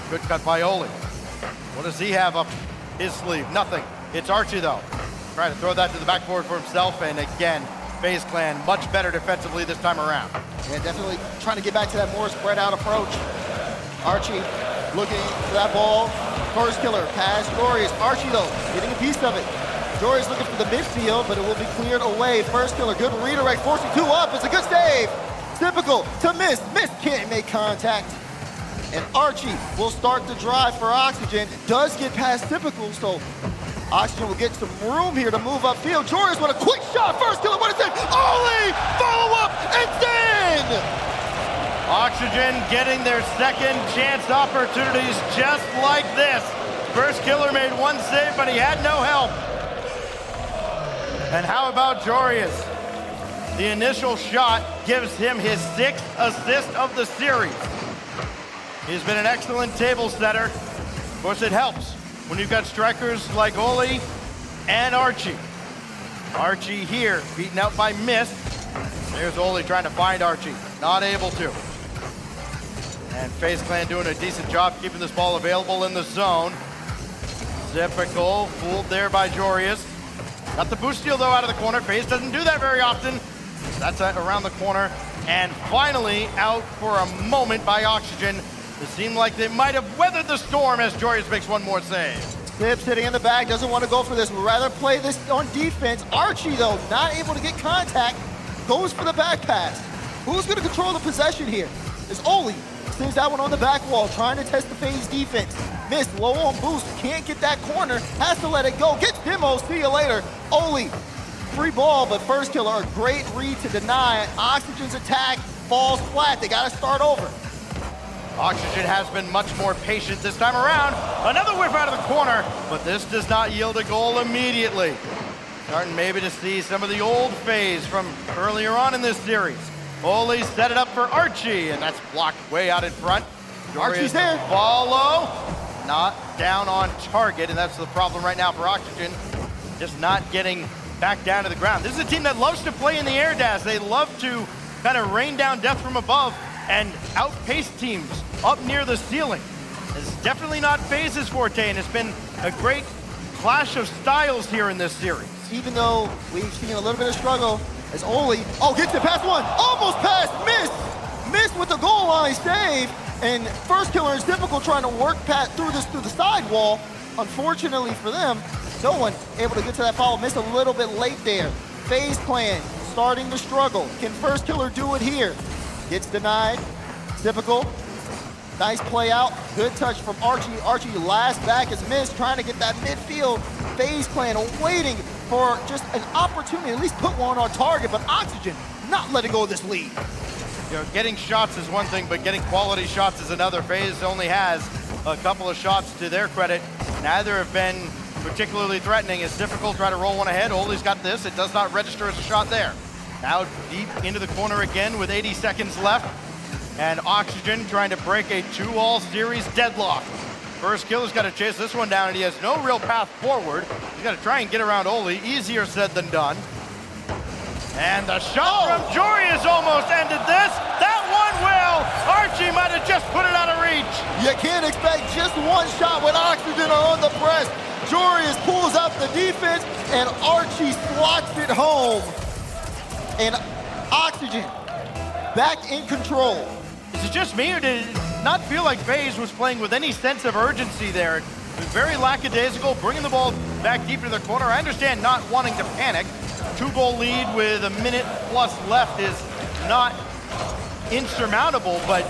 Good cut by Oli. What does he have up his sleeve? Nothing. It's Archie, though. Trying to throw that to the backboard for himself, and again, FaZe Clan much better defensively this time around. Yeah, definitely trying to get back to that more spread out approach. Archie looking for that ball. First killer, pass Jorius. Archie, though, getting a piece of it. Jorius looking for the midfield, but it will be cleared away. First killer, good redirect, forcing 2 up. It's a good save. Typical to miss. Miss can't make contact. And Archie will start the drive for Oxygen. Does get past Typical, so Oxygen will get some room here to move upfield. Joris with a quick shot, first kill, what is it? Oli, follow up, it's in! Oxygen getting their second chance opportunities just like this. First killer made one save, but he had no help. And how about Jorius? The initial shot gives him his 6th assist of the series. He's been an excellent table setter. Of course, it helps when you've got strikers like Oli and Archie. Archie here, beaten out by Mist. There's Oli trying to find Archie, not able to. And FaZe Clan doing a decent job keeping this ball available in the zone. Typical, fooled there by Jorius. Got the boost steal though out of the corner. FaZe doesn't do that very often. That's around the corner. And finally out for a moment by Oxygen. It seemed like they might have weathered the storm as Jorius makes one more save. Sip sitting in the back, doesn't want to go for this. Would rather play this on defense. Archie though, not able to get contact. Goes for the back pass. Who's going to control the possession here? It's Oli. Sends that one on the back wall, trying to test the FaZe defense. Missed, low on boost, can't get that corner, has to let it go. Gets Demo, see you later. Oli, free ball, but first killer, a great read to deny. Oxygen's attack falls flat, they gotta start over. Oxygen has been much more patient this time around. Another whiff out of the corner, but this does not yield a goal immediately. Starting maybe to see some of the old FaZe from earlier on in this series. Oli set it up for Archie, and that's blocked way out in front. Archie's there. Follow, not down on target, and that's the problem right now for Oxygen. Just not getting back down to the ground. This is a team that loves to play in the air dash. They love to kind of rain down death from above and outpace teams up near the ceiling. It's definitely not FaZe's forte, and it's been a great clash of styles here in this series. Even though we've seen a little bit of struggle, as Oli, gets it past one, almost past, missed with the goal line save, and first killer is difficult trying to work through the side wall. Unfortunately for them, no one able to get to that follow, missed a little bit late there. FaZe Clan starting to struggle. Can first killer do it here? Gets denied, typical. Nice play out, good touch from Archie. Archie last back is missed, trying to get that midfield. FaZe Clan waiting for just an opportunity, at least put one on target, but Oxygen not letting go of this lead. You know, getting shots is one thing, but getting quality shots is another. FaZe only has a couple of shots to their credit. Neither have been particularly threatening. It's difficult to try to roll one ahead. Oli's got this, it does not register as a shot there. Now deep into the corner again with 80 seconds left. And Oxygen trying to break a 2-all series deadlock. First killer's got to chase this one down, and he has no real path forward. He's got to try and get around Oli. Easier said than done. And the shot from Jorius almost ended this. That one will. Archie might have just put it out of reach. You can't expect just one shot when Oxygen are on the press. Jorius pulls out the defense, and Archie slots it home. And Oxygen back in control. Is it just me, or did it not feel like FaZe was playing with any sense of urgency there? It was very lackadaisical, bringing the ball back deep into the corner. I understand not wanting to panic. 2-goal lead with a minute plus left is not insurmountable, but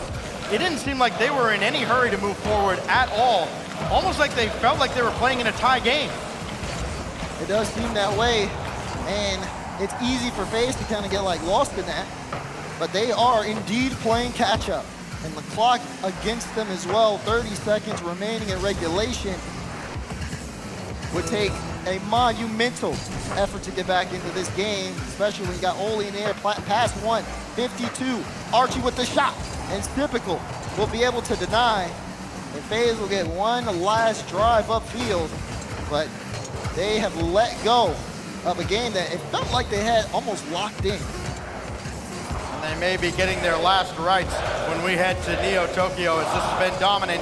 it didn't seem like they were in any hurry to move forward at all. Almost like they felt like they were playing in a tie game. It does seem that way, and it's easy for FaZe to kind of get lost in that. But they are indeed playing catch-up. And the clock against them as well. 30 seconds remaining in regulation. Would take a monumental effort to get back into this game, especially when you got Oli in the air, pass one, 52. Archie with the shot, and typical will be able to deny. And FaZe will get one last drive upfield, but they have let go of a game that it felt like they had almost locked in. They may be getting their last rites when we head to Neo Tokyo, as this has been dominant.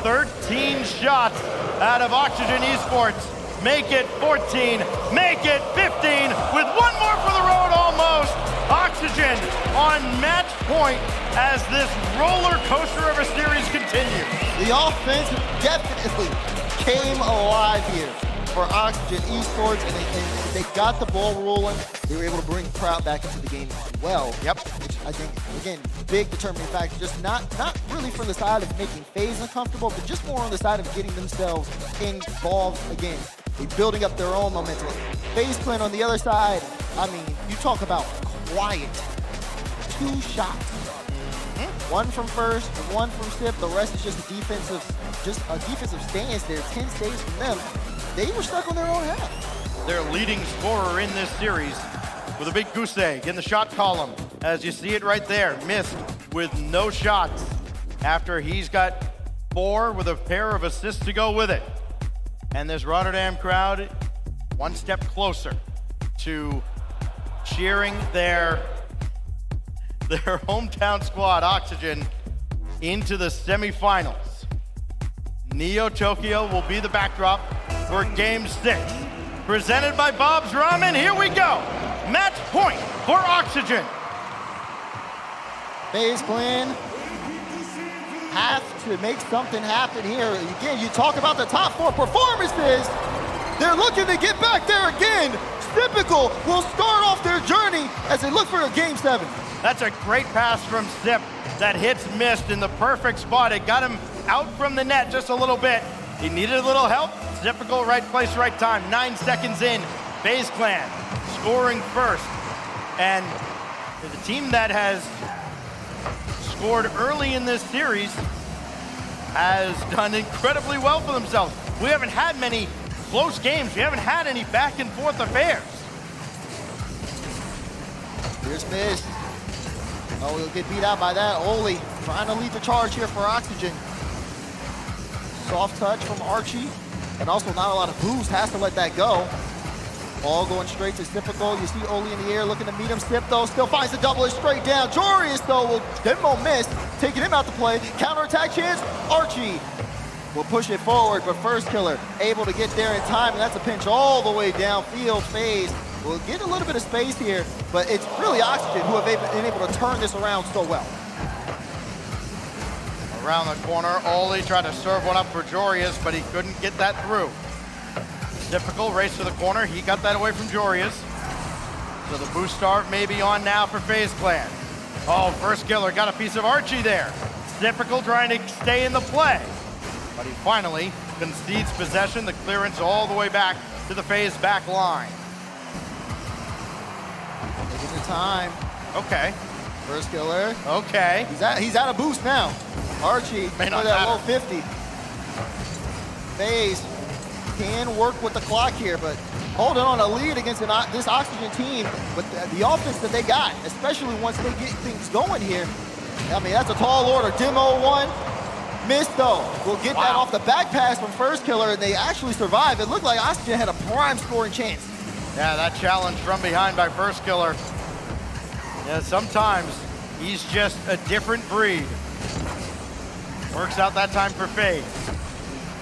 13 shots out of Oxygen Esports. Make it 14, make it 15, with one more for the road almost. Oxygen on match point as this roller coaster of a series continues. The offense definitely came alive here for Oxygen Esports, and they got the ball rolling. They were able to bring the crowd back into the game as well. Yep. Which I think, again, big determining factor. Just not really from the side of making FaZe uncomfortable, but just more on the side of getting themselves involved again. They're building up their own momentum. FaZe Clan on the other side, I mean, you talk about quiet. 2 shots. One from first and one from Sip. The rest is just a defensive stance there. 10 stays from them. They were stuck on their own half. Their leading scorer in this series with a big goose egg in the shot column. As you see it right there, missed with no shots after he's got 4 with a pair of assists to go with it. And this Rotterdam crowd, one step closer to cheering their hometown squad, Oxygen, into the semifinals. Neo Tokyo will be the backdrop for Game 6. Presented by Bob's Ramen, here we go. Match point for Oxygen. FaZe Clan have to make something happen here. Again, you talk about the top 4 performances. They're looking to get back there again. Typical will start off their journey as they look for a Game 7. That's a great pass from Zip. That hit's missed in the perfect spot. It got him out from the net just a little bit. He needed a little help. Typical, right place, right time. 9 seconds in, FaZe Clan scoring first. And the team that has scored early in this series has done incredibly well for themselves. We haven't had many close games. We haven't had any back and forth affairs. Here's Miz. Oh, he'll get beat out by that. Oli trying to lead the charge here for Oxygen. Soft touch from Archie, and also not a lot of boost. Has to let that go. Ball going straight to Typical. You see Oli in the air looking to meet him. Sip though still finds the double straight down. Jorius though will demo miss, taking him out to play. Counterattack chance. Archie will push it forward, but First Killer able to get there in time, and that's a pinch all the way downfield. FaZe will get a little bit of space here, but it's really Oxygen who have been able to turn this around so well. Around the corner, Oli tried to serve one up for Jorius, but he couldn't get that through. Typical race to the corner. He got that away from Jorius. So the boost starve may be on now for FaZe Clan. Oh, First Killer got a piece of Archie there. Typical trying to stay in the play. But he finally concedes possession. The clearance all the way back to the FaZe back line. Taking the time. Okay. First Killer. Okay. He's out of boost now. Archie May not for that matter. low 50. FaZe can work with the clock here, but holding on a lead against this Oxygen team with the offense that they got, especially once they get things going here. I mean, that's a tall order. Demo 1, missed though. We'll get that off the back pass from First Killer, and they actually survived. It looked like Oxygen had a prime scoring chance. Yeah, that challenge from behind by First Killer. Yeah, sometimes he's just a different breed. Works out that time for FaZe.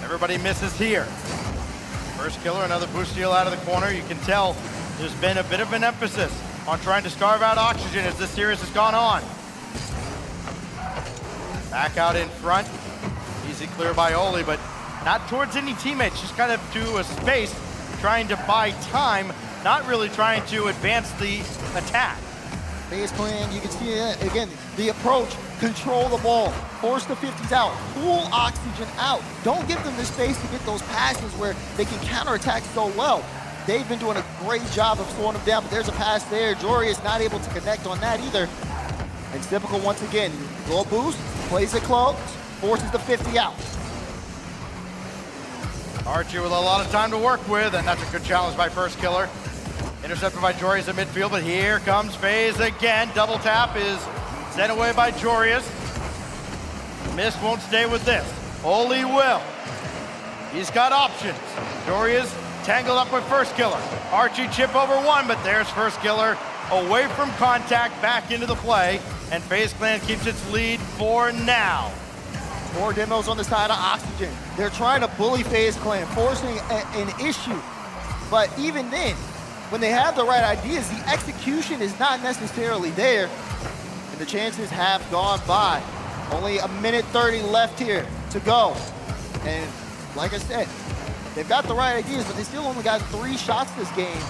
Everybody misses here. First Killer, another boost steal out of the corner. You can tell there's been a bit of an emphasis on trying to starve out Oxygen as this series has gone on. Back out in front. Easy clear by Oli, but not towards any teammates. Just kind of to a space, trying to buy time, not really trying to advance the attack. FaZe Clan, you can see it again, the approach, control the ball, force the 50s out, pull Oxygen out. Don't give them the space to get those passes where they can counterattack so well. They've been doing a great job of slowing them down, but there's a pass there. Jorius not able to connect on that either. And Typical once again, little boost, plays it close, forces the 50 out. Archie with a lot of time to work with, and that's a good challenge by First Killer. Intercepted by Jorius at midfield, but here comes FaZe again. Double tap is sent away by Jorius. Mist won't stay with this. Oli will. He's got options. Jorius tangled up with First Killer. Archie chip over 1, but there's First Killer away from contact, back into the play, and FaZe Clan keeps its lead for now. 4 demos on the side of Oxygen. They're trying to bully FaZe Clan, forcing an issue. But even then, when they have the right ideas, the execution is not necessarily there, and the chances have gone by. Only a minute 30 left here to go. And like I said, they've got the right ideas, but they still only got 3 shots this game.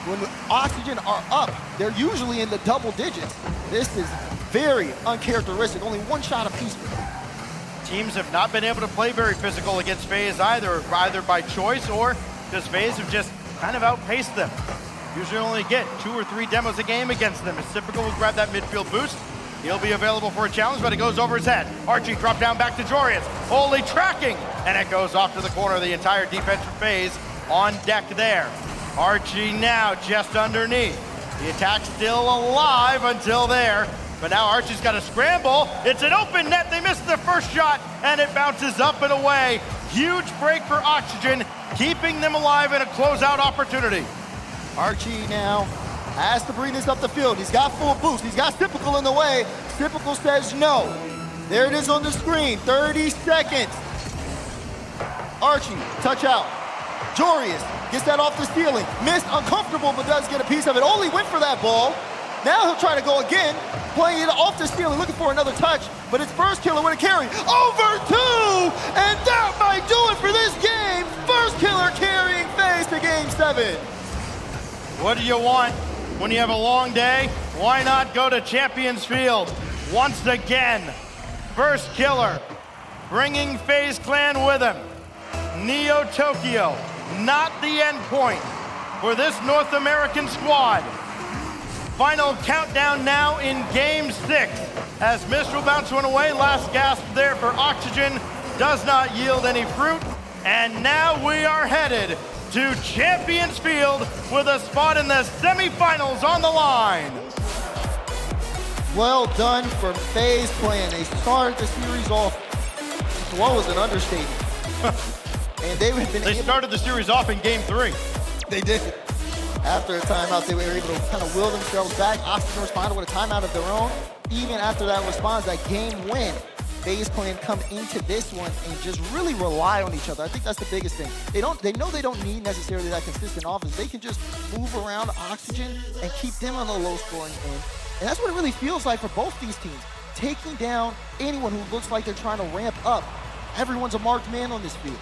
When Oxygen are up, they're usually in the double digits. This is very uncharacteristic, only 1 shot apiece for them. teams have not been able to play very physical against FaZe either by choice or because FaZe have just kind of outpaced them. Usually only get 2 or 3 demos a game against them. As typical, will grab that midfield boost. He'll be available for a challenge, but it goes over his head. Archie dropped down back to Jorius. Only tracking, and it goes off to the corner. The entire defense for FaZe on deck there. Archie now just underneath. The attack's still alive until there, but now Archie's got to scramble. It's an open net. They missed their first shot, and it bounces up and away. Huge break for Oxygen, keeping them alive in a closeout opportunity. Archie now has to bring this up the field. He's got full boost. He's got Typical in the way. Typical says no. There it is on the screen, 30 seconds. Archie, touch out. Jorius gets that off the ceiling. Missed, uncomfortable, but does get a piece of it. Only went for that ball. Now he'll try to go again, playing it off the ceiling, looking for another touch, but it's First Killer with a carry. Over 2, and that might do it for this game. First Killer carrying FaZe to game 7. What do you want when you have a long day? Why not go to Champions Field once again? First Killer bringing FaZe Clan with him. Neo Tokyo, not the end point for this North American squad. Final countdown now in game 6 as Mistral bounce one away. Last gasp there for Oxygen does not yield any fruit. And now we are headed to Champions Field with a spot in the semifinals on the line. Well done from FaZe Clan. They started the series off, what was an understatement. And they started the series off in game 3. They did. After a timeout, they were able to kind of will themselves back. Oxygen responded with a timeout of their own. Even after that response, that game win, FaZe Clan come into this one and just really rely on each other. I think that's the biggest thing. They know they don't need necessarily that consistent offense. They can just move around Oxygen and keep them on the low scoring end. And that's what it really feels like for both these teams. Taking down anyone who looks like they're trying to ramp up. Everyone's a marked man on this field.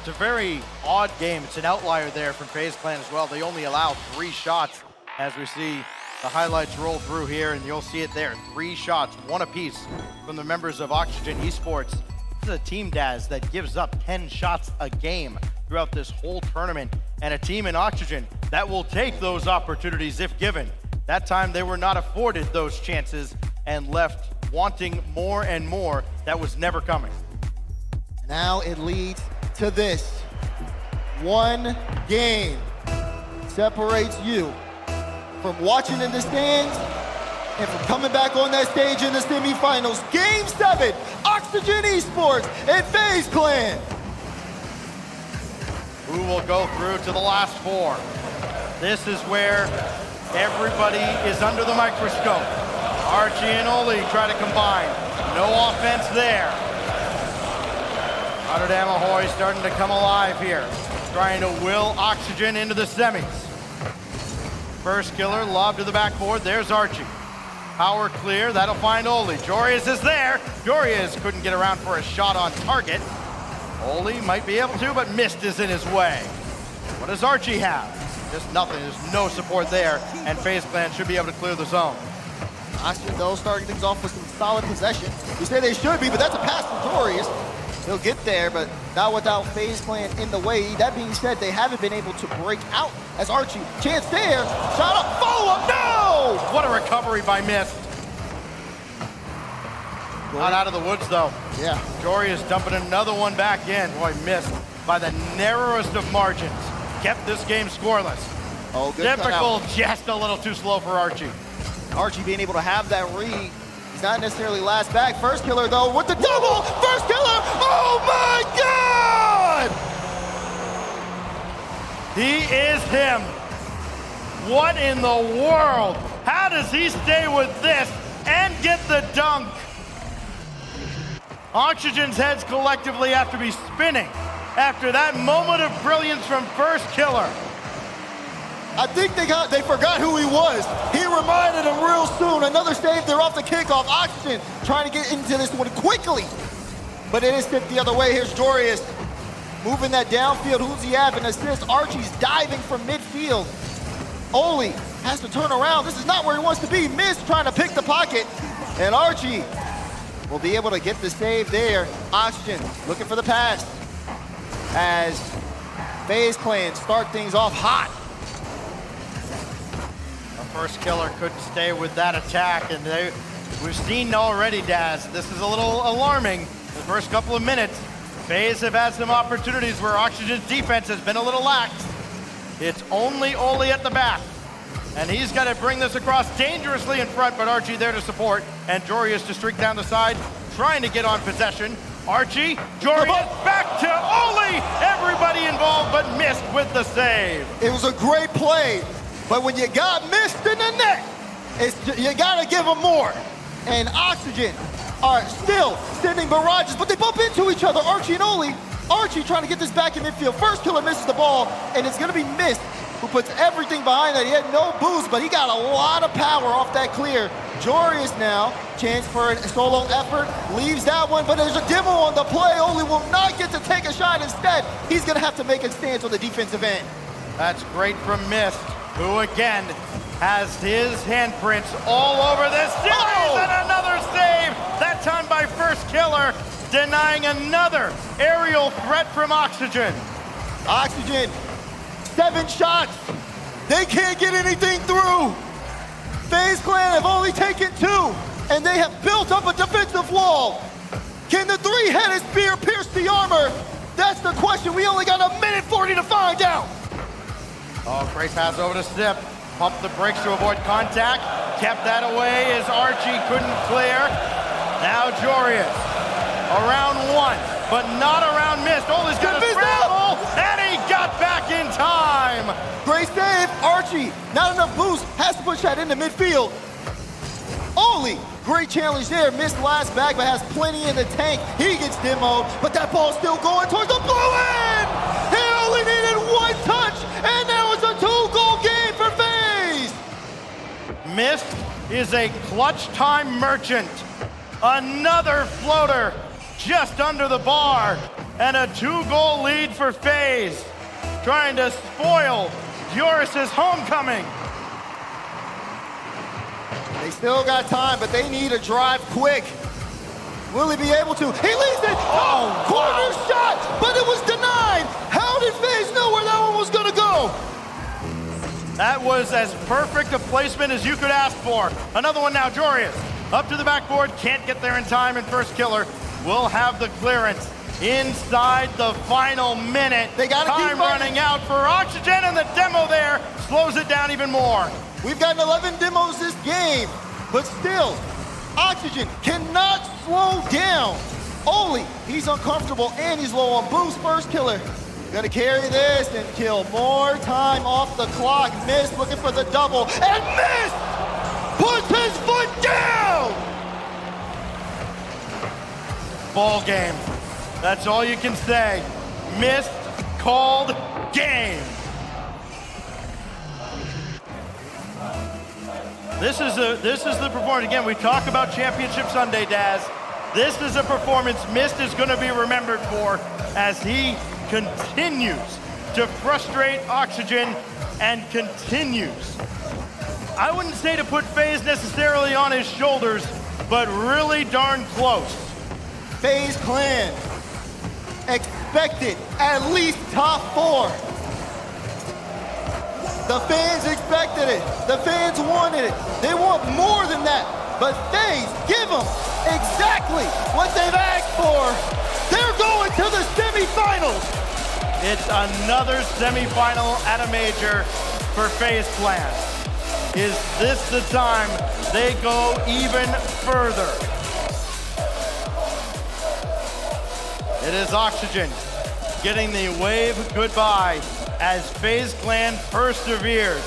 It's a very odd game. It's an outlier there from FaZe Clan as well. They only allow 3 shots as we see the highlights roll through here, and you'll see it there. 3 shots, 1 apiece from the members of Oxygen Esports. This is a team, Daz, that gives up 10 shots a game throughout this whole tournament, and a team in Oxygen that will take those opportunities if given. That time they were not afforded those chances and left wanting more and more. That was never coming. Now it leads to this. 1 game separates you from watching in the stands and from coming back on that stage in the semifinals. Game 7, Oxygen Esports and FaZe Clan. Who will go through to the last 4? This is where everybody is under the microscope. Archie and Oli try to combine. No offense there. Rotterdam Ahoy starting to come alive here, trying to will Oxygen into the semis. First Killer, lob to the backboard. There's Archie. Power clear, that'll find Oli. Jorius is there. Jorius couldn't get around for a shot on target. Oli might be able to, but mist is in his way. What does Archie have? Just nothing, there's no support there, and FaZe Clan should be able to clear the zone. Oxygen, though, starting things off with some solid possession. You say they should be, but that's a pass from Jorius. He'll get there, but not without FaZe Clan in the way. That being said, they haven't been able to break out as Archie. Chance there, shot up, follow up, no! What a recovery by Mist. Not out of the woods, though. Yeah. Jorius dumping another one back in. Boy, Mist by the narrowest of margins. Kept this game scoreless. Oh, good Typical, just a little too slow for Archie. Archie being able to have that read. He's not necessarily last back. First Killer, though, with the double. First Killer, oh my God! He is him. What in the world? How does he stay with this and get the dunk? Oxygen's heads collectively have to be spinning after that moment of brilliance from First Killer. I think they forgot who he was. He reminded them real soon. Another save, they're off the kickoff. Oxygen trying to get into this one quickly. But it is tipped the other way. Here's Jorius moving that downfield. Who's he have? An assist. Archie's diving from midfield. Oli has to turn around. This is not where he wants to be. Mist trying to pick the pocket. And Archie will be able to get the save there. Oxygen looking for the pass as FaZe Clan start things off hot. The first killer couldn't stay with that attack, and we've seen already, Daz, this is a little alarming. The first couple of minutes, FaZe have had some opportunities where Oxygen's defense has been a little lax. It's only Oli at the back, and he's got to bring this across dangerously in front, but Archie there to support, and Jorius to streak down the side, trying to get on possession. Archie, Jorius, back to Oli! Everybody involved, but missed with the save. It was a great play, but when you got missed in the net, you gotta give them more. And Oxygen are still sending barrages, but they bump into each other, Archie and Oli. Archie trying to get this back in midfield. First killer misses the ball, and it's gonna be Mist, who puts everything behind that. He had no boost, but he got a lot of power off that clear. Jorius now, chance for a solo effort, leaves that one, but there's a demo on the play. Oli will not get to take a shot. Instead, he's gonna have to make a stance on the defensive end. That's great from Mist, who again has his handprints all over this series, and another save, that time by first killer, denying another aerial threat from Oxygen. Oxygen, 7 shots. They can't get anything through. FaZe Clan have only taken 2, and they have built up a defensive wall. Can the 3-headed spear pierce the armor? That's the question. We only got 1:40 to find out. Oh, great pass over to Sip. Pumped the brakes to avoid contact. Kept that away as Archie couldn't clear. Now Jorius. Around 1, but not around Mist. Oli's got a scramble, and he got back in time. Great save, Archie. Not enough boost, has to push that into midfield. Oli, great challenge there. Missed last back, but has plenty in the tank. He gets demoed, but that ball's still going towards the blue end. He only needed 1 touch, and now it's a 2-goal game for FaZe. Mist is a clutch time merchant. Another floater just under the bar, and a 2-goal lead for FaZe, trying to spoil Joris's homecoming. They still got time, but they need to drive quick. Will he be able to? He leads it! Oh, corner shot, but it was denied! How did FaZe know where that one was gonna go? That was as perfect a placement as you could ask for. Another one now, Jorius. Up to the backboard, can't get there in time, and first killer will have the clearance inside the final minute. They gotta keep time running out for Oxygen, and the demo there slows it down even more. We've gotten 11 demos this game, but still, Oxygen cannot slow down. Oli, he's uncomfortable and he's low on boost. First killer, gonna carry this and kill more time off the clock. Mist looking for the double, and Mist puts his foot down! Ball game. That's all you can say. Mist called game. This is the performance. Again, we talk about Championship Sunday, Daz. This is a performance Mist is going to be remembered for as he continues to frustrate Oxygen and continues. I wouldn't say to put FaZe necessarily on his shoulders, but really darn close. FaZe Clan expected at least top 4. The fans expected it. The fans wanted it. They want more than that. But FaZe, give them exactly what they've asked for. They're going to the semifinals. It's another semifinal at a major for FaZe Clan. Is this the time they go even further? It is Oxygen getting the wave goodbye as FaZe Clan perseveres.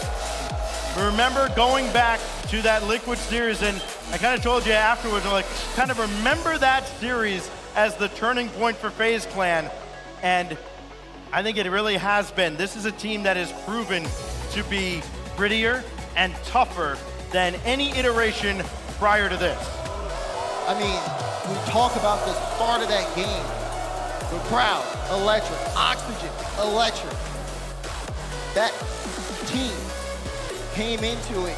Remember going back to that Liquid series, and I kind of told you afterwards, like, kind of remember that series as the turning point for FaZe Clan, and I think it really has been. This is a team that has proven to be prettier and tougher than any iteration prior to this. I mean, we talk about the start of that game. The crowd, electric. Oxygen, electric. That team came into it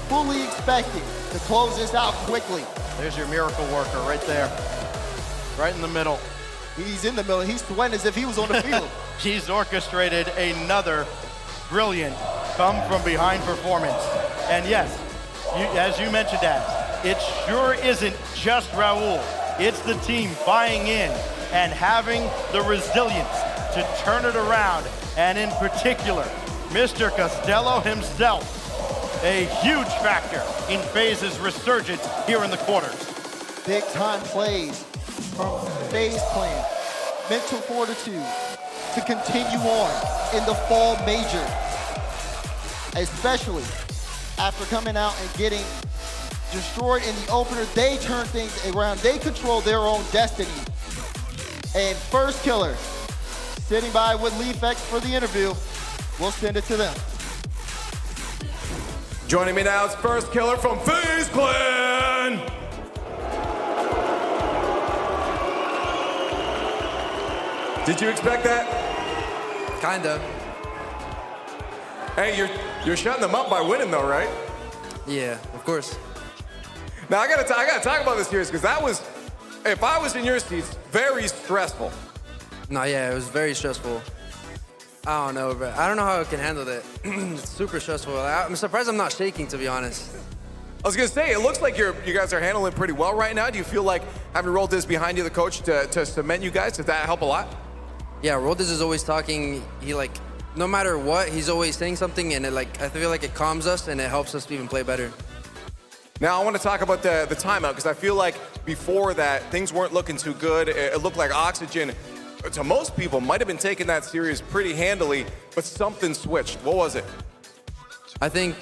fully expecting to close this out quickly. There's your miracle worker right there. Right in the middle. He's in the middle. He's sweating as if he was on the field. He's orchestrated another brilliant come from behind performance. And yes, as you mentioned, Dad, it sure isn't just Raul. It's the team buying in and having the resilience to turn it around. And in particular, Mr. Costello himself, a huge factor in FaZe's resurgence here in the quarters. Big time plays from FaZe Clan. Mental fortitude to continue on in the fall major, especially after coming out and getting destroyed in the opener. They turn things around. They control their own destiny. And first killer, sitting by with Leafex for the interview. We'll send it to them. Joining me now is first killer from FaZe Clan. Did you expect that? Kinda. Hey, you're shutting them up by winning though, right? Yeah, of course. Now I gotta talk about this series because that was, if I was in your seats, very stressful. No, yeah, it was very stressful. I don't know, but I don't know how I can handle that. It's super stressful. I'm surprised I'm not shaking, to be honest. I was gonna say, it looks like you guys are handling it pretty well right now. Do you feel like having rolled this behind you, the coach, to cement you guys, did that help a lot? Yeah, Roldis is always talking. He no matter what, he's always saying something, and I feel like it calms us and it helps us even play better. Now I want to talk about the timeout because I feel like before that things weren't looking too good. It looked like Oxygen, to most people, might have been taking that series pretty handily, but something switched. What was it? I think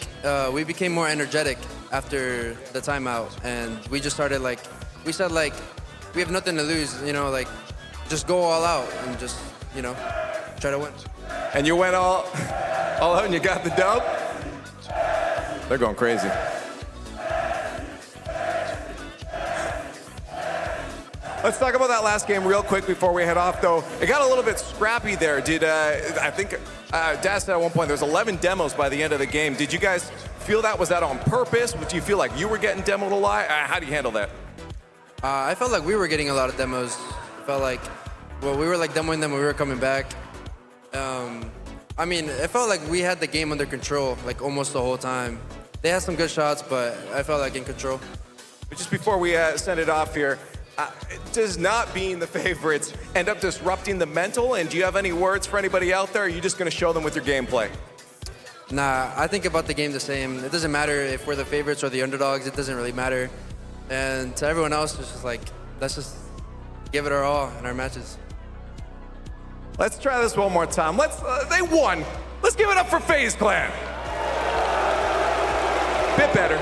we became more energetic after the timeout, and we just started we said we have nothing to lose, just go all out and just try to win. And you went all out and you got the dub? They're going crazy. Let's talk about that last game real quick before we head off, though. It got a little bit scrappy there. I think Daz said at one point there was 11 demos by the end of the game. Did you guys feel was that on purpose? Do you feel like you were getting demoed a lot? How do you handle that? I felt like we were getting a lot of demos. I felt like, we were demoing them when we were coming back. It felt like we had the game under control, almost the whole time. They had some good shots, but I felt like in control. Just before we send it off here, does not being the favorites end up disrupting the mental? And do you have any words for anybody out there? Or are you just going to show them with your gameplay? Nah, I think about the game the same. It doesn't matter if we're the favorites or the underdogs. It doesn't really matter. And to everyone else, it's just let's just give it our all in our matches. Let's try this one more time. They won. Let's give it up for FaZe Clan. Bit better.